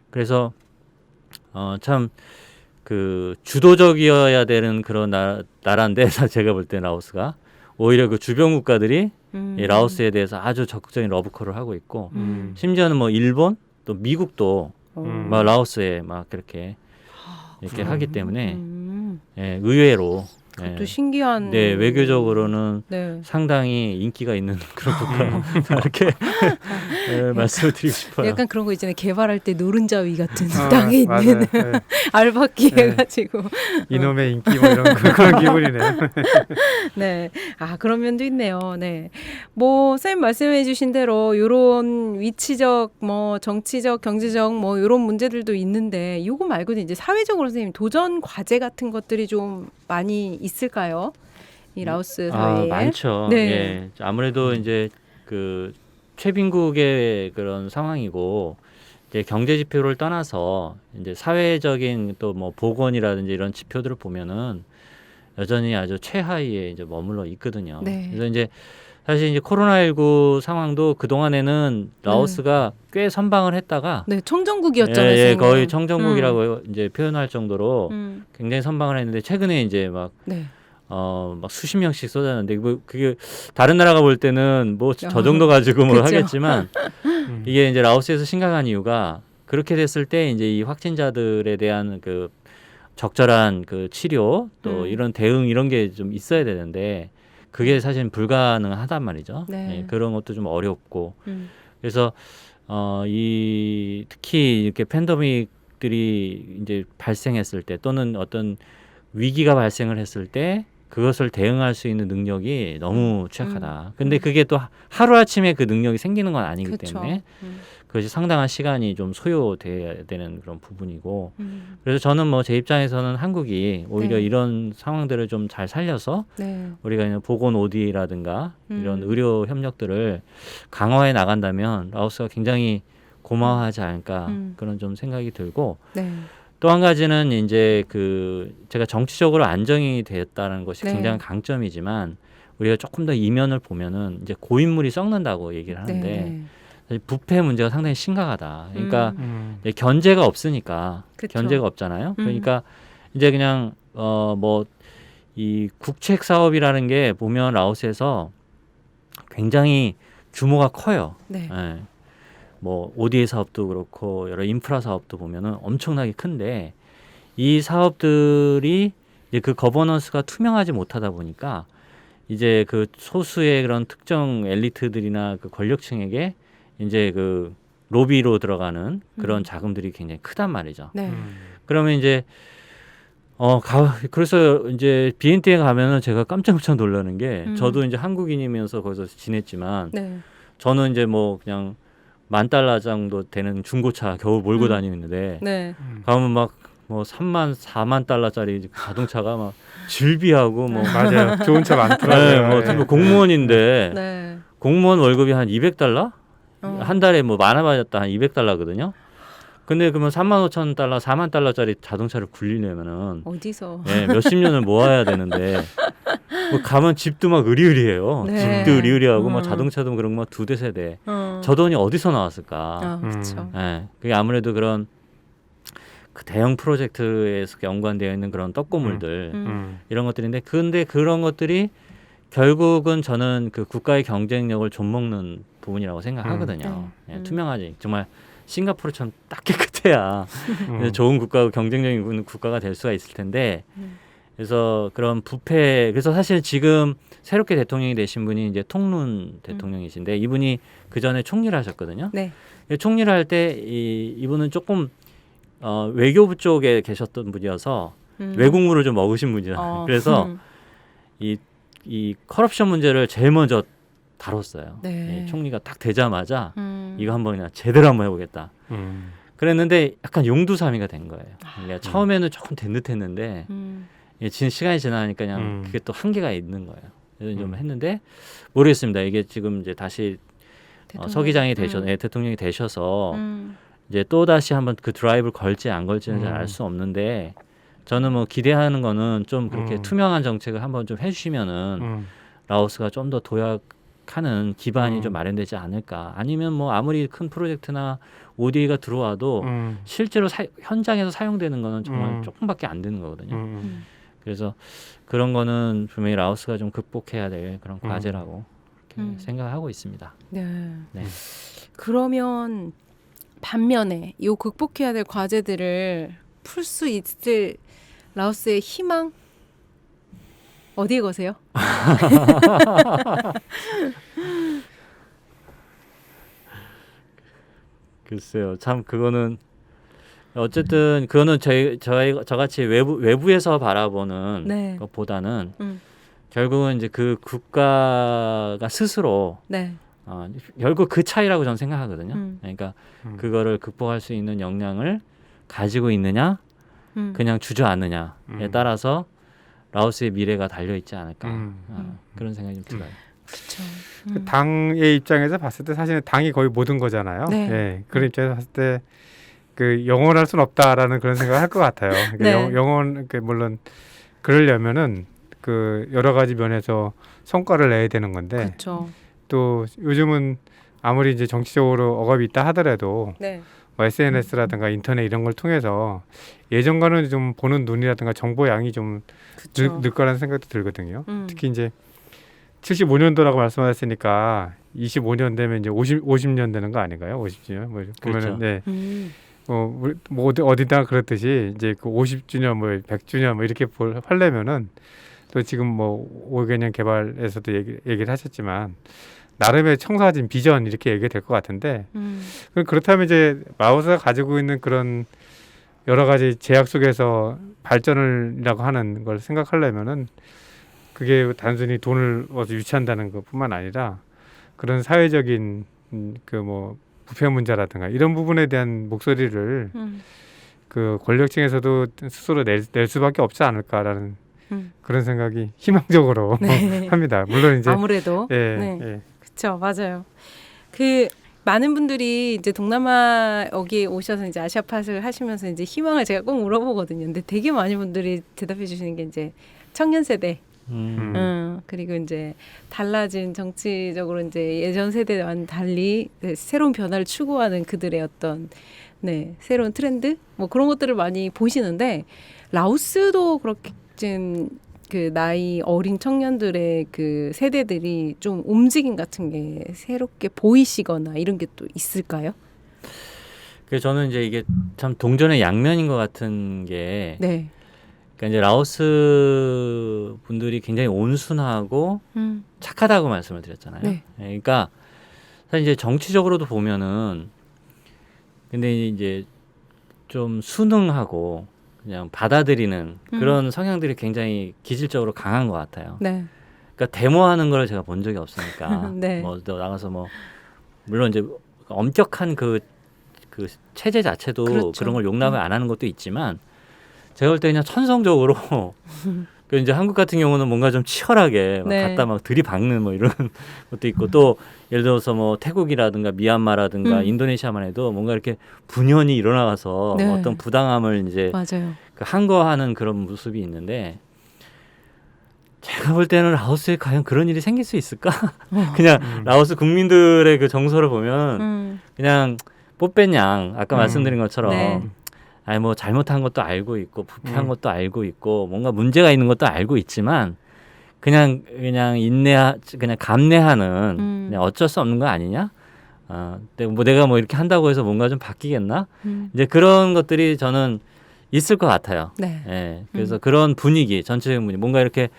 그래서 참 그 주도적이어야 되는 그런 나라인데 제가 볼 때 라오스가 오히려 그 주변 국가들이 이 라오스에 대해서 아주 적극적인 러브콜을 하고 있고 심지어는 뭐 일본 또 미국도 막 라오스에 막 그렇게 이렇게 하기 때문에 예, 의외로
또 신기한.
네, 외교적으로는
네.
상당히 인기가 있는 그런 국가 이렇게 말씀을 드리고 싶어요.
약간 그런 거 있잖아요. 개발할 때 노른자위 같은 땅에 있는
네.
알바끼 해가지고.
이놈의 인기 뭐 이런 그런 기분이네요.
네. 그런 면도 있네요. 네. 뭐 선생님 말씀해주신 대로 이런 위치적, 뭐 정치적, 경제적, 뭐 이런 문제들도 있는데 이거 말고는 이제 사회적으로 선생님 도전 과제 같은 것들이 좀 많이 있을까요? 이 라오스 사회에.
많죠.
네.
예. 아무래도 이제 그 최빈국의 그런 상황이고 이제 경제 지표를 떠나서 이제 사회적인 또 뭐 보건이라든지 이런 지표들을 보면은 여전히 아주 최하위에 이제 머물러 있거든요.
네.
그래서 이제 사실 이제 코로나19 상황도 그 동안에는 라오스가 꽤 선방을 했다가
네, 청정국이었잖아요.
예, 거의 청정국이라고 이제 표현할 정도로 굉장히 선방을 했는데 최근에 이제 막
네.
막 수십 명씩 쏟았는데 뭐 그게 다른 나라가 볼 때는 뭐 저 정도 가지고 뭐 하겠지만 이게 이제 라오스에서 심각한 이유가 그렇게 됐을 때 이제 이 확진자들에 대한 그 적절한 그 치료 또 이런 대응 이런 게 좀 있어야 되는데 그게 사실 불가능하단 말이죠.
네.
예, 그런 것도 좀 어렵고 그래서 이 특히 이렇게 팬데믹들이 이제 발생했을 때 또는 어떤 위기가 발생을 했을 때 그것을 대응할 수 있는 능력이 너무 취약하다. 근데 그게 또 하루아침에 그 능력이 생기는 건 아니기
그쵸.
때문에 그것이 상당한 시간이 좀 소요돼야 되는 그런 부분이고 그래서 저는 뭐 제 입장에서는 한국이 오히려
네.
이런 상황들을 좀 잘 살려서
네.
우리가 그냥 보건 OD라든가 이런 의료 협력들을 강화해 나간다면 라오스가 굉장히 고마워하지 않을까 그런 좀 생각이 들고
네.
또 한 가지는 이제 그 제가 정치적으로 안정이 되었다는 것이
네.
굉장히 강점이지만 우리가 조금 더 이면을 보면은 이제 고인물이 썩는다고 얘기를 하는데
네.
사실 부패 문제가 상당히 심각하다. 그러니까
음.
이제 견제가 없으니까
그쵸.
견제가 없잖아요. 그러니까 이제 그냥 뭐 이 국책 사업이라는 게 보면 라오스에서 굉장히 규모가 커요.
네.
예. 뭐 ODA 사업도 그렇고 여러 인프라 사업도 보면은 엄청나게 큰데 이 사업들이 이제 그 거버넌스가 투명하지 못하다 보니까 이제 그 소수의 그런 특정 엘리트들이나 그 권력층에게 이제 그 로비로 들어가는 그런 자금들이 굉장히 크단 말이죠.
네.
그러면 이제 그래서 이제 비엔티에 가면은 제가 깜짝깜짝 놀라는 게 저도 이제 한국인이면서 거기서 지냈지만
네.
저는 이제 뭐 그냥 $10,000 정도 되는 중고차 겨우 몰고 다니는데
네.
가면 막 뭐 3만, 4만 달러짜리 자동차가 막 질비하고 뭐
맞아요. 좋은 차
네,
많더라고요.
뭐
예.
공무원인데
네.
공무원 월급이 한 $200?
어.
한 달에 뭐 많아봤자 한 $200거든요. 근데 그러면 35,000 달러, 4만 달러짜리 자동차를 굴리려면은
어디서?
예, 몇십 년을 모아야 되는데 뭐 가면 집도 막 으리으리해요.
네.
집도 으리으리하고 뭐 자동차도 그런 거 막 2대 세대. 저 돈이 어디서 나왔을까?
그렇죠.
예, 그게 아무래도 그런 그 대형 프로젝트에서 연관되어 있는 그런 떡고물들 이런 것들인데 근데 그런 것들이 결국은 저는 그 국가의 경쟁력을 좀먹는 부분이라고 생각하거든요. 예, 투명하지 정말 싱가포르처럼 딱 깨끗해야 좋은 국가고 경쟁력이 국가가 될 수가 있을 텐데 그래서 그런 부패 그래서 사실 지금 새롭게 대통령이 되신 분이 이제 통룬 대통령이신데 이분이 그 전에 총리를 하셨거든요.
네.
총리를 할 때 이분은 조금 외교부 쪽에 계셨던 분이어서 외국물을 좀 먹으신 분이잖아요. 그래서 이 커럽션 문제를 제일 먼저 다뤘어요.
네.
예, 총리가 딱 되자마자 이거 한번 그냥 제대로 한번 해보겠다. 그랬는데 약간 용두사미가 된 거예요. 그러니까 처음에는 조금 된 듯했는데 시간이 지나니까 그냥 그게 또 한계가 있는 거예요. 그래서 좀 했는데 모르겠습니다. 이게 지금 이제 다시 서기장이 대통령이 되셔서 이제 또 다시 한번 그 드라이브를 걸지 안 걸지는 잘 알 수 없는데 저는 뭐 기대하는 거는 좀 그렇게 투명한 정책을 한번 좀 해주시면은 라오스가 좀 더 도약하는 기반이 좀 마련되지 않을까. 아니면 뭐 아무리 큰 프로젝트나 ODA가 들어와도 실제로 현장에서 사용되는 거는 정말 조금밖에 안 되는 거거든요. 그래서 그런 거는 분명히 라오스가 좀 극복해야 될 그런 과제라고 그렇게 생각하고 있습니다.
네.
네.
그러면 반면에 이 극복해야 될 과제들을 풀 수 있을 라오스의 희망 어디에 거세요?
글쎄요, 참 그거는 어쨌든 그거는 저같이 외부에서 바라보는
네.
것보다는 결국은 이제 그 국가가 스스로
네.
결국 그 차이라고 저는 생각하거든요. 그러니까 그거를 극복할 수 있는 역량을 가지고 있느냐, 그냥 주저앉느냐에 따라서 라오스의 미래가 달려 있지 않을까 그런 생각이 좀 들어요.
그렇죠.
그 당의 입장에서 봤을 때 사실은 당이 거의 모든 거잖아요.
네.
예, 그런 입장에서 봤을 때 그 영원할 수는 없다라는 그런 생각을 할 것 같아요.
네.
물론 그러려면은 그 여러 가지 면에서 성과를 내야 되는 건데
그렇죠.
또 요즘은 아무리 이제 정치적으로 억압이 있다 하더라도
네.
뭐 SNS라든가 인터넷 이런 걸 통해서 예전과는 좀 보는 눈이라든가 정보 양이 좀
그렇죠.
늘 거라는 생각도 들거든요. 특히 이제 75년도라고 말씀하셨으니까 25년 되면 이제 50년 되는 거 아닌가요? 50주년 뭐 보면은
그렇죠.
네. 뭐 어디다 그렇듯이 이제 그 50주년 뭐 100주년 뭐 이렇게 하려면은 또 지금 뭐 5개년 개발에서도 얘기를 하셨지만 나름의 청사진 비전 이렇게 얘기가 될 것 같은데 그렇다면 이제 라오스가 가지고 있는 그런 여러 가지 제약 속에서 발전을이라고 하는 걸 생각하려면은 그게 단순히 돈을 얻어 유치한다는 것뿐만 아니라 그런 사회적인 그 뭐 부패 문제라든가 이런 부분에 대한 목소리를 그 권력층에서도 스스로 낼 수밖에 없지 않을까라는 그런 생각이 희망적으로
네.
합니다. 물론 이제
아무래도
예.
그렇죠, 맞아요. 그 많은 분들이 이제 동남아 여기 오셔서 이제 아시아팟을 하시면서 이제 희망을 제가 꼭 물어보거든요. 근데 되게 많은 분들이 대답해 주시는 게 이제 청년 세대. 그리고 이제 달라진 정치적으로 이제 예전 세대와는 달리 새로운 변화를 추구하는 그들의 어떤 새로운 트렌드 뭐 그런 것들을 많이 보시는데 라오스도 그렇게 좀 그 나이 어린 청년들의 그 세대들이 좀 움직임 같은 게 새롭게 보이시거나 이런 게 또 있을까요?
그래서 저는 이제 이게 참 동전의 양면인 것 같은 게 그러니까 이제 라오스 분들이 굉장히 온순하고 착하다고 말씀을 드렸잖아요.
네.
그러니까 사실 이제 정치적으로도 보면은 근데 이제 좀 순응하고 그냥 받아들이는 그런 성향들이 굉장히 기질적으로 강한 것 같아요.
네.
그러니까 데모하는 걸 제가 본 적이 없으니까
네.
뭐 나가서 뭐 물론 이제 엄격한 그 체제 자체도
그렇죠.
그런 걸 용납을 안 하는 것도 있지만 제가 볼 때 그냥 천성적으로 그 이제 한국 같은 경우는 뭔가 좀 치열하게 막 갖다 막 들이박는 뭐 이런 것도 있고 또 예를 들어서 뭐 태국이라든가 미얀마라든가 인도네시아만 해도 뭔가 이렇게 분연이 일어나서 어떤 부당함을 이제
맞아요.
그 항거하는 그런 모습이 있는데 제가 볼 때는 라오스에 과연 그런 일이 생길 수 있을까? 그냥 라오스 국민들의 그 정서를 보면 그냥 뽀뺀 양 아까 말씀드린 것처럼 아니 뭐 잘못한 것도 알고 있고 부패한 것도 알고 있고 뭔가 문제가 있는 것도 알고 있지만 그냥 그냥 감내하는 그냥 어쩔 수 없는 거 아니냐? 뭐 내가 뭐 이렇게 한다고 해서 뭔가 좀 바뀌겠나? 이제 그런 것들이 저는 있을 것 같아요. 예, 그래서 그런 분위기 전체적인 분위기 뭔가 이렇게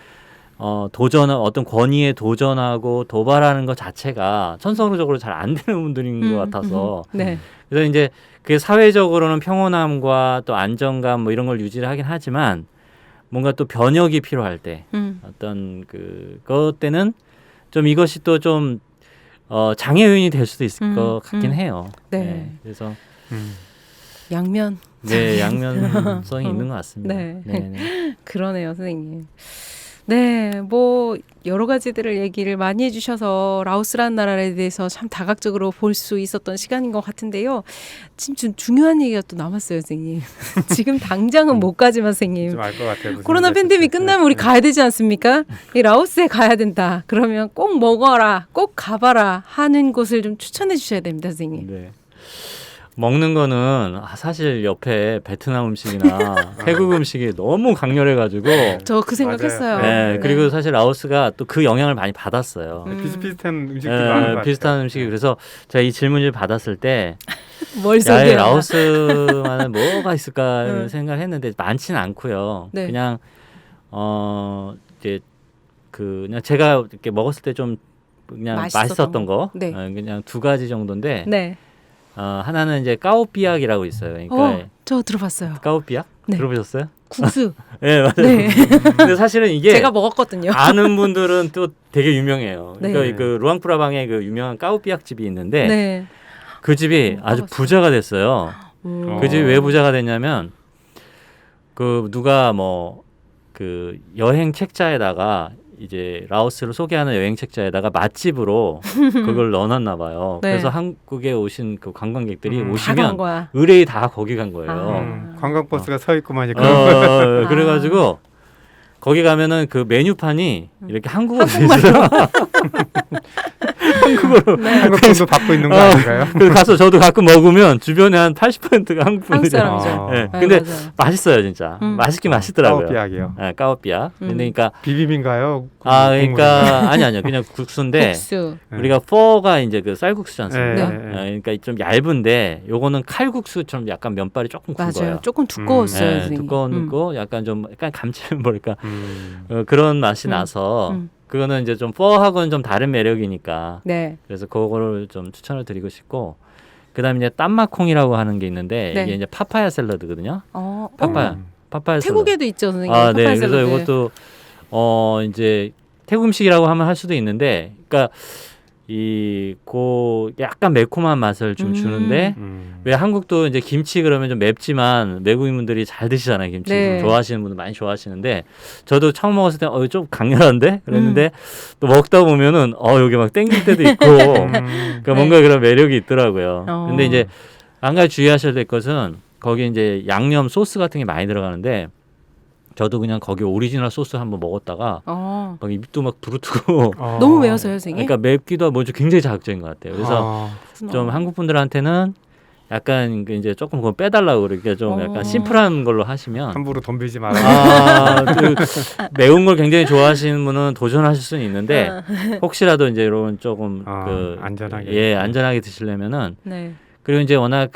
어떤 권위에 도전하고 도발하는 것 자체가 천성적으로 잘 안 되는 분들인 것 같아서 그래서 이제 그게 사회적으로는 평온함과 또 안정감 뭐 이런 걸 유지를 하긴 하지만 뭔가 또 변혁이 필요할 때 어떤 그것 때는 좀 이것이 또 좀 장애 요인이 될 수도 있을 것 같긴 해요. 네. 그래서
양면.
네, 양면성이 있는 것 같습니다.
그러네요, 선생님. 네, 뭐 여러 가지들을 얘기를 많이 해주셔서 라오스라는 나라에 대해서 참 다각적으로 볼 수 있었던 시간인 것 같은데요. 지금 중요한 얘기가 또 남았어요, 선생님. 지금 당장은 못 가지만, 선생님.
좀 알 것 같아요.
코로나 팬데믹 끝나면 우리 가야 되지 않습니까? 이 라오스에 가야 된다. 그러면 꼭 먹어라, 꼭 가봐라 하는 곳을 좀 추천해 주셔야 됩니다, 선생님.
네. 먹는 거는 사실 옆에 베트남 음식이나 태국 음식이 너무 강렬해가지고
저 그 생각했어요.
네, 그리고 사실 라오스가 또 그 영향을 많이 받았어요.
비슷비슷한 음식들이 많은 것 같아요.
비슷한 음식이 그래서 제가 이 질문을 받았을 때
뭘
야에 라오스만은 뭐가 있을까 생각했는데 많지는 않고요. 그냥 이제 그냥 제가 이렇게 먹었을 때 좀 그냥 맛있었던 거 그냥 2가지 정도인데. 하나는 이제 까오삐약이라고 있어요. 그러니까
저 들어봤어요.
까오삐약? 들어보셨어요?
국수.
네, 맞아요. 근데 사실은 이게
제가 먹었거든요.
아는 분들은 또 되게 유명해요. 그러니까 그 루앙프라방에 그 유명한 까오삐약 집이 있는데 그 집이 아주 부자가 됐어요. 그 집이 왜 부자가 됐냐면 그 누가 뭐 그 여행 책자에다가 이제 라오스를 소개하는 여행 책자에다가 맛집으로 그걸 넣어놨나 봐요. 그래서 한국에 오신 그 관광객들이 오시면 의뢰이 다 거기 간 거예요.
관광버스가 서 있고만
그래가지고 거기 가면은 그 메뉴판이 이렇게 한국어로 돼 있어요. 한국어로.
네.
한국 돈도 받고 있는 거 아닌가요?
그래서 가서 저도 가끔 먹으면 주변에 한 80%가 한국
한국
분들이에요.
사람이죠.
네.
네,
근데
맞아요.
맛있어요, 진짜. 맛있긴 맛있더라고요.
까오비약이요.
네, 까오비약. 그러니까
비빔인가요?
그러니까 아니요. 그냥 국수인데
국수.
우리가 포가 이제 그 쌀국수지 않습니까?
네.
그러니까 좀 얇은데 요거는 칼국수처럼 약간 면발이 조금
맞아요.
굵어요.
조금 두꺼웠어요.
네,
선생님.
두꺼운 약간 좀 약간 감칠 뭐랄까 그런 맛이 나서 그거는 이제 좀 포하고는 좀 다른 매력이니까
네.
그래서 그거를 좀 추천을 드리고 싶고 그다음에 이제 땀마콩이라고 하는 게 있는데
네.
이게 이제 파파야 샐러드거든요. 파파야 샐러드.
태국에도 있죠, 선생님.
아, 네.
파파야
그래서
샐러드.
이것도 이제 태국 음식이라고 하면 할 수도 있는데, 그러니까 약간 매콤한 맛을 좀 주는데 왜 한국도 이제 김치 그러면 좀 맵지만 외국인분들이 잘 드시잖아요. 김치
네.
좋아하시는 분들 많이 좋아하시는데 저도 처음 먹었을 때 좀 강렬한데 그랬는데 또 먹다 보면은 여기 막 땡길 때도 있고 그러니까 뭔가 그런 매력이 있더라고요. 근데 이제 한 가지 주의하셔야 될 것은 거기 이제 양념 소스 같은 게 많이 들어가는데 저도 그냥 거기 오리지널 소스 한번 먹었다가 막 입도 막 부르트고
너무 매워서요, 선생님?
그러니까 맵기도 하고 굉장히 자극적인 것 같아요. 그래서 좀 한국 분들한테는 약간 이제 조금 그거 빼달라고 그렇게 좀 약간 심플한 걸로 하시면
함부로 덤비지 말아요.
그 매운 걸 굉장히 좋아하시는 분은 도전하실 수는 있는데 혹시라도 이제 여러분 조금
안전하게
안전하게 드시려면은
네.
그리고 이제 워낙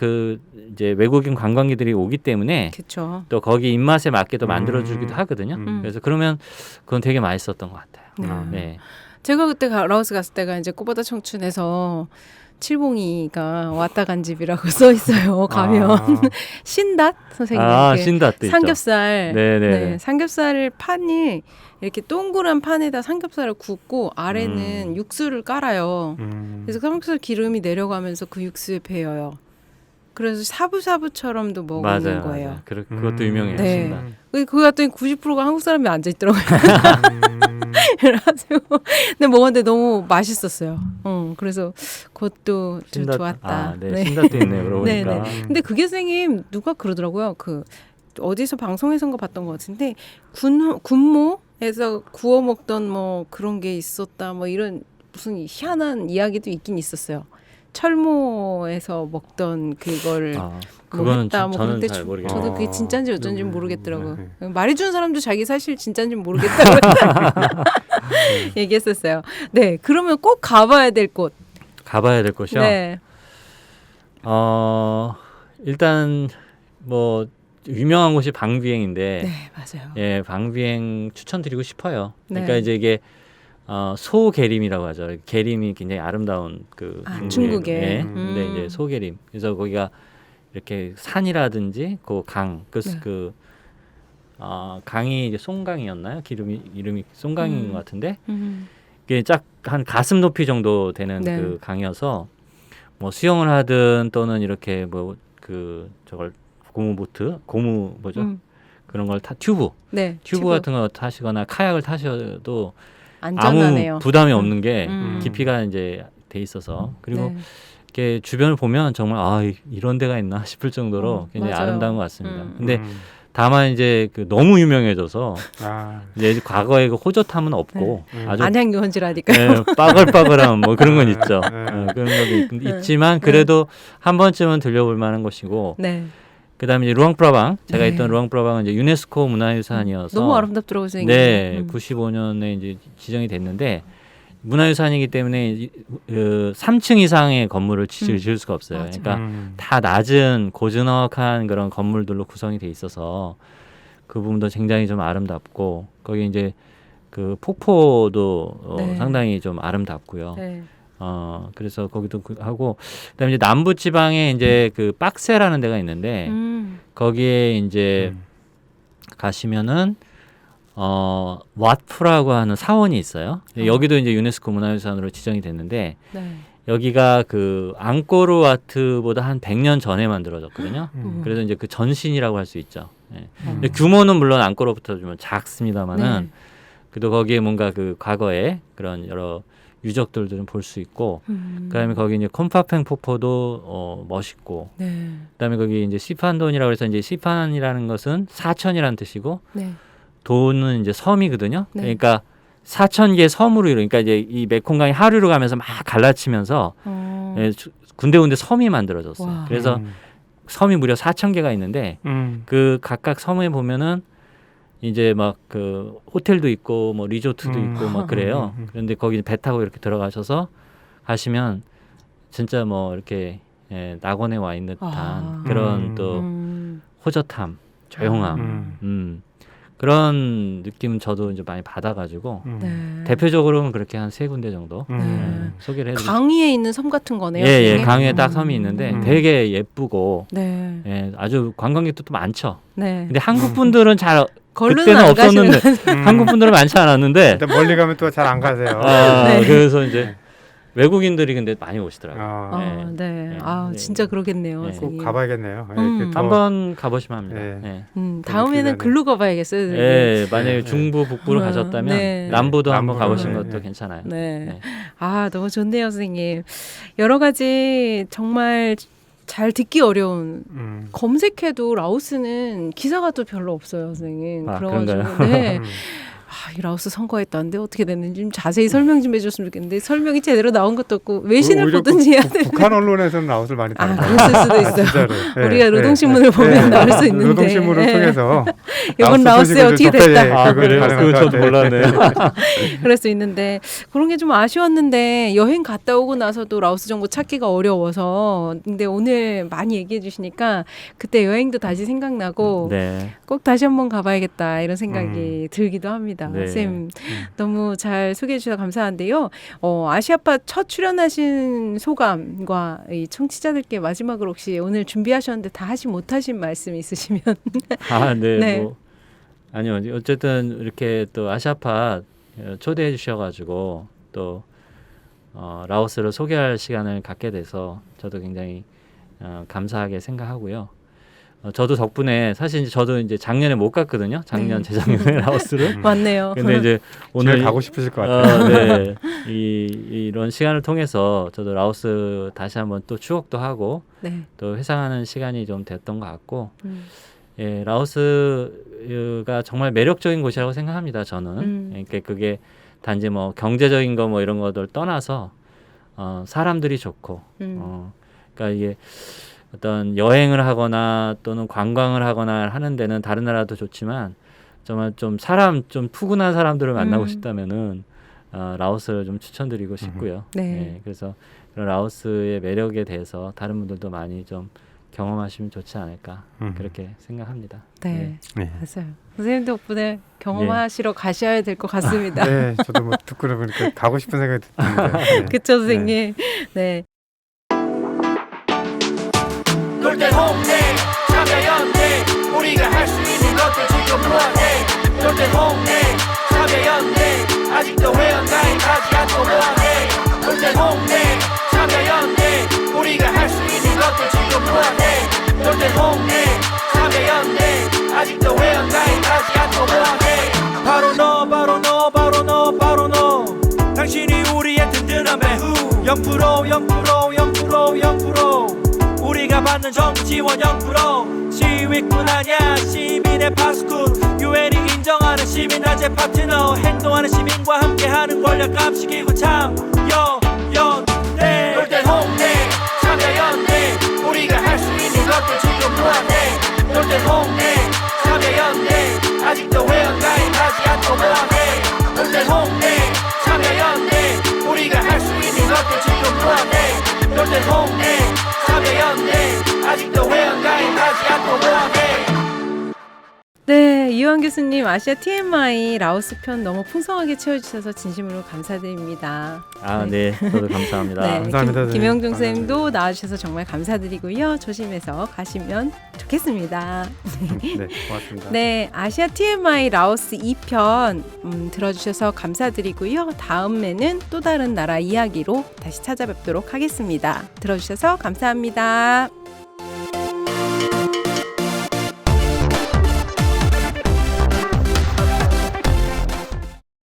이제 외국인 관광객들이 오기 때문에
그쵸.
또 거기 입맛에 맞게 또 만들어주기도 하거든요. 그래서 그러면 그건 되게 맛있었던 것 같아요. 네.
제가 그때 라오스 갔을 때가 이제 꽃보다 청춘에서 칠봉이가 왔다 간 집이라고 써 있어요. 가면 신닷 선생님
신닷도
삼겹살,
네네.
삼겹살을 판이 이렇게 동그란 판에다 삼겹살을 굽고 아래는 육수를 깔아요. 그래서 삼겹살 기름이 내려가면서 그 육수에 배어요. 그래서 샤브샤브처럼도 먹는 거예요.
맞아요. 그것도 유명해요.
네.
신닷.
그거 갔더니 90%가 한국 사람이 앉아 있더라고요. 그래가지고 근데 먹었는데 너무 맛있었어요. 그래서 그것도 좀 좋았다.
네. 신닷도 있네요. 그러고 보니까.
근데 그게 선생님 누가 그러더라고요. 어디서 방송에선가 봤던 것 같은데 군모에서 구워 먹던 뭐 그런 게 있었다. 뭐 이런 무슨 희한한 이야기도 있긴 있었어요. 철모에서 먹던 그걸
그거는
했다.
저는 잘 모르겠어요.
저도 그게 진짜인지 어쩐지 모르겠더라고요. 말해준 사람도 자기 사실 진짜인지 모르겠다고 얘기했었어요. 네, 그러면 꼭 가봐야 될 곳.
가봐야 될 곳이요?
네.
일단 뭐 유명한 곳이 방비행인데
네, 맞아요.
예, 방비행 추천드리고 싶어요.
네.
그러니까 이제 이게 소계림이라고 하죠. 계림이 굉장히 아름다운
중국에.
예, 근데 이제 소계림. 그래서 거기가 이렇게 산이라든지 강이 이제 송강이었나요? 이름이 송강인 것 같은데 이게 딱 한 가슴 높이 정도 되는 그 강이어서 뭐 수영을 하든 또는 이렇게 저걸 고무 뭐죠? 그런 걸 튜브 같은 거 타시거나 카약을 타셔도
안전하네요.
아무 부담이 없는 게 깊이가 이제 돼 있어서 그리고 이렇게 주변을 보면 정말 이런 데가 있나 싶을 정도로 굉장히
맞아요.
아름다운 것 같습니다. 근데 다만 이제 너무 유명해져서 이제 과거에 호젓함은 없고 아주
안양유원지라니까요.
빠글빠글한 뭐 그런 건 있죠. 그런 것도 있지만 그래도 한 번쯤은 들려볼 만한 곳이고. 그다음에 이제 루앙프라방 제가 있던 루앙프라방은 이제 유네스코 문화유산이어서
너무 아름답더라고요, 선생님.
네, 95년에 이제 지정이 됐는데 문화유산이기 때문에 3층 이상의 건물을 지을 수가 없어요.
맞아.
그러니까 다 낮은 고즈넉한 그런 건물들로 구성이 돼 있어서 그 부분도 굉장히 좀 아름답고 거기 이제 그 폭포도 상당히 좀 아름답고요. 그래서 거기도 하고 그다음에 이제 남부 지방에 이제 그 빡세라는 데가 있는데 거기에 이제 가시면은 왓프라고 하는 사원이 있어요. 여기도 이제 유네스코 문화유산으로 지정이 됐는데 여기가 그 앙코르와트보다 한 100년 전에 만들어졌거든요. 그래서 이제 그 전신이라고 할 수 있죠. 근데 규모는 물론 앙코르부터 좀 작습니다만은 그래도 거기에 뭔가 그 과거에 그런 여러 유적들도 좀 볼 수 있고, 그다음에 거기 이제 콤파팽 폭포도 멋있고, 그다음에 거기 이제 시판돈이라고 해서 이제 시판이라는 것은 사천이라는 뜻이고, 도는 이제 섬이거든요.
네.
그러니까 4,000개 섬으로 그러니까 이제 이 메콩강이 하류로 가면서 막 갈라치면서 예, 군데군데 섬이 만들어졌어요.
와.
그래서 섬이 무려 4,000개가 있는데 그 각각 섬에 보면은 이제 막 그 호텔도 있고 뭐 리조트도 있고 막 그래요. 그런데 거기 배 타고 이렇게 들어가셔서 가시면 진짜 뭐 이렇게 예, 낙원에 와 있는 듯한 그런 또 호젓함, 조용함, 그런 느낌 저도 이제 많이 받아가지고
네.
대표적으로는 그렇게 한 3군데 정도
네.
소개를 해드릴게요.
강위에 있는 섬 같은 거네요.
예, 예,
선생님?
강위에 딱 섬이 있는데 되게 예쁘고
네.
예, 아주 관광객도 또 많죠.
네.
근데 한국 분들은 잘
걸로는
그때는
안
없었는데
가시는.
한국 분들은 많지 않았는데
일단 멀리 가면 또 잘 안 가세요.
네.
그래서 이제 외국인들이 근데 많이 오시더라고요.
네.
네.
아,
네.
진짜 그러겠네요.
네.
선생님.
꼭 가봐야겠네요.
한번 가보시면 합니다.
네.
네.
다음에는
기대하네.
글로 가봐야겠어요. 선생님.
예, 만약에 중부 북부로 가셨다면
네.
남부도 한번
남부로,
가보시는
네.
것도 괜찮아요.
네.
네.
아, 너무 좋네요, 선생님. 여러 가지 정말 잘 듣기 어려운 검색해도 라오스는 기사가 또 별로 없어요, 선생님.
아,
그래가지고
그런가요?
네. 이 라오스 선거했다는데 어떻게 됐는지 좀 자세히 설명 좀 해줬으면 좋겠는데 설명이 제대로 나온 것도 없고 외신을
오히려
보든지 해야 돼.
북한 언론에서는 라오스를 많이
아,
다뤄요.
그랬을 수도 있어요.
진짜로. 네.
우리가 노동신문을 보면 나올 수 있는데.
노동신문을
네.
통해서
이건 라오스에
소식을
어떻게
좀 접해야
됐다.
아,
그건
그래요?
가능한
그건
것
저도
같아요.
몰랐네요.
그럴 수 있는데 그런 게 좀 아쉬웠는데 여행 갔다 오고 나서도 라오스 정보 찾기가 어려워서 근데 오늘 많이 얘기해 주시니까 그때 여행도 다시 생각나고
네.
꼭 다시 한번 가봐야겠다 이런 생각이 들기도 합니다.
네.
쌤 너무 잘 소개해 주셔서 감사한데요. 아시아파 첫 출연하신 소감과 이 청취자들께 마지막으로 혹시 오늘 준비하셨는데 다 하지 못하신 말씀 있으시면
아, 네.
네.
뭐 아니요. 어쨌든 이렇게 또 아시아팟 초대해 주셔가지고 또 라오스를 소개할 시간을 갖게 돼서 저도 굉장히 감사하게 생각하고요. 저도 덕분에 사실 이제 저도 이제 작년에 못 갔거든요. 작년 재작년에 라오스를.
맞네요.
근데 이제
오늘
오늘
가고 싶으실 것 같아요.
네. 이런 시간을 통해서 저도 라오스 다시 한번 또 추억도 하고
네.
또 회상하는 시간이 좀 됐던 것 같고 예, 라오스가 정말 매력적인 곳이라고 생각합니다. 저는. 그러니까 그게 단지 뭐 경제적인 거 뭐 이런 것들 떠나서 사람들이 좋고 그러니까 이게 어떤 여행을 하거나 또는 관광을 하거나 하는 데는 다른 나라도 좋지만 정말 좀 푸근한 사람들을 만나고 싶다면은 라오스를 좀 추천드리고 싶고요.
네.
예, 그래서 그런 라오스의 매력에 대해서 다른 분들도 많이 좀 경험하시면 좋지 않을까 그렇게 생각합니다.
네.
네.
맞아요. 선생님 덕분에 경험하시러 가셔야 될 것 같습니다.
네, 저도 뭐 듣고 보니까 가고 싶은 생각이 듭니다. 네.
그쵸, 선생님. 네.
놀때 홍대 참여연대 우리가 할 수 있는 것들 지금 뭐해 놀때 홍대 참여연대 아직도 회원가입하지 않고 뭐해 놀때 홍대 참여연대 우리가 할 수 있는 것들 지금 뭐해 놀때 홍대 참여연대 아직도 회원가입하지 않고 뭐해 바로 너 바로 너 바로 너 바로 너 당신이 우리의 든든한 배후 0% 우리가 받는 정부 지원 0% 시위꾼 아냐 시민의 파수꾼 유엔이 인정하는 시민단체 파트너 행동하는 시민과 함께하는 권력 감시기구 참여연대 놀땐 홍대 참여연대 우리가 할 수 있는 것들 지금 뭐하네 놀땐 홍대 참여연대 아직도 회원가입하지 않고 뭐하네 놀땐 홍대 참여연대 우리가 할 수 있는 것들 지금 뭐하네 놀땐 홍대 참여연대 아직도 회원가입하지 않고 뭐하네
네, 이완 교수님 아시아 TMI 라오스 편 너무 풍성하게 채워주셔서 진심으로 감사드립니다.
아, 네. 저도 감사합니다.
네,
감사합니다, 선생님.
김영중 쌤도 나와주셔서 정말 감사드리고요. 조심해서 가시면 좋겠습니다.
네, 고맙습니다.
네, 아시아 TMI 라오스 2편 들어주셔서 감사드리고요. 다음에는 또 다른 나라 이야기로 다시 찾아뵙도록 하겠습니다. 들어주셔서 감사합니다.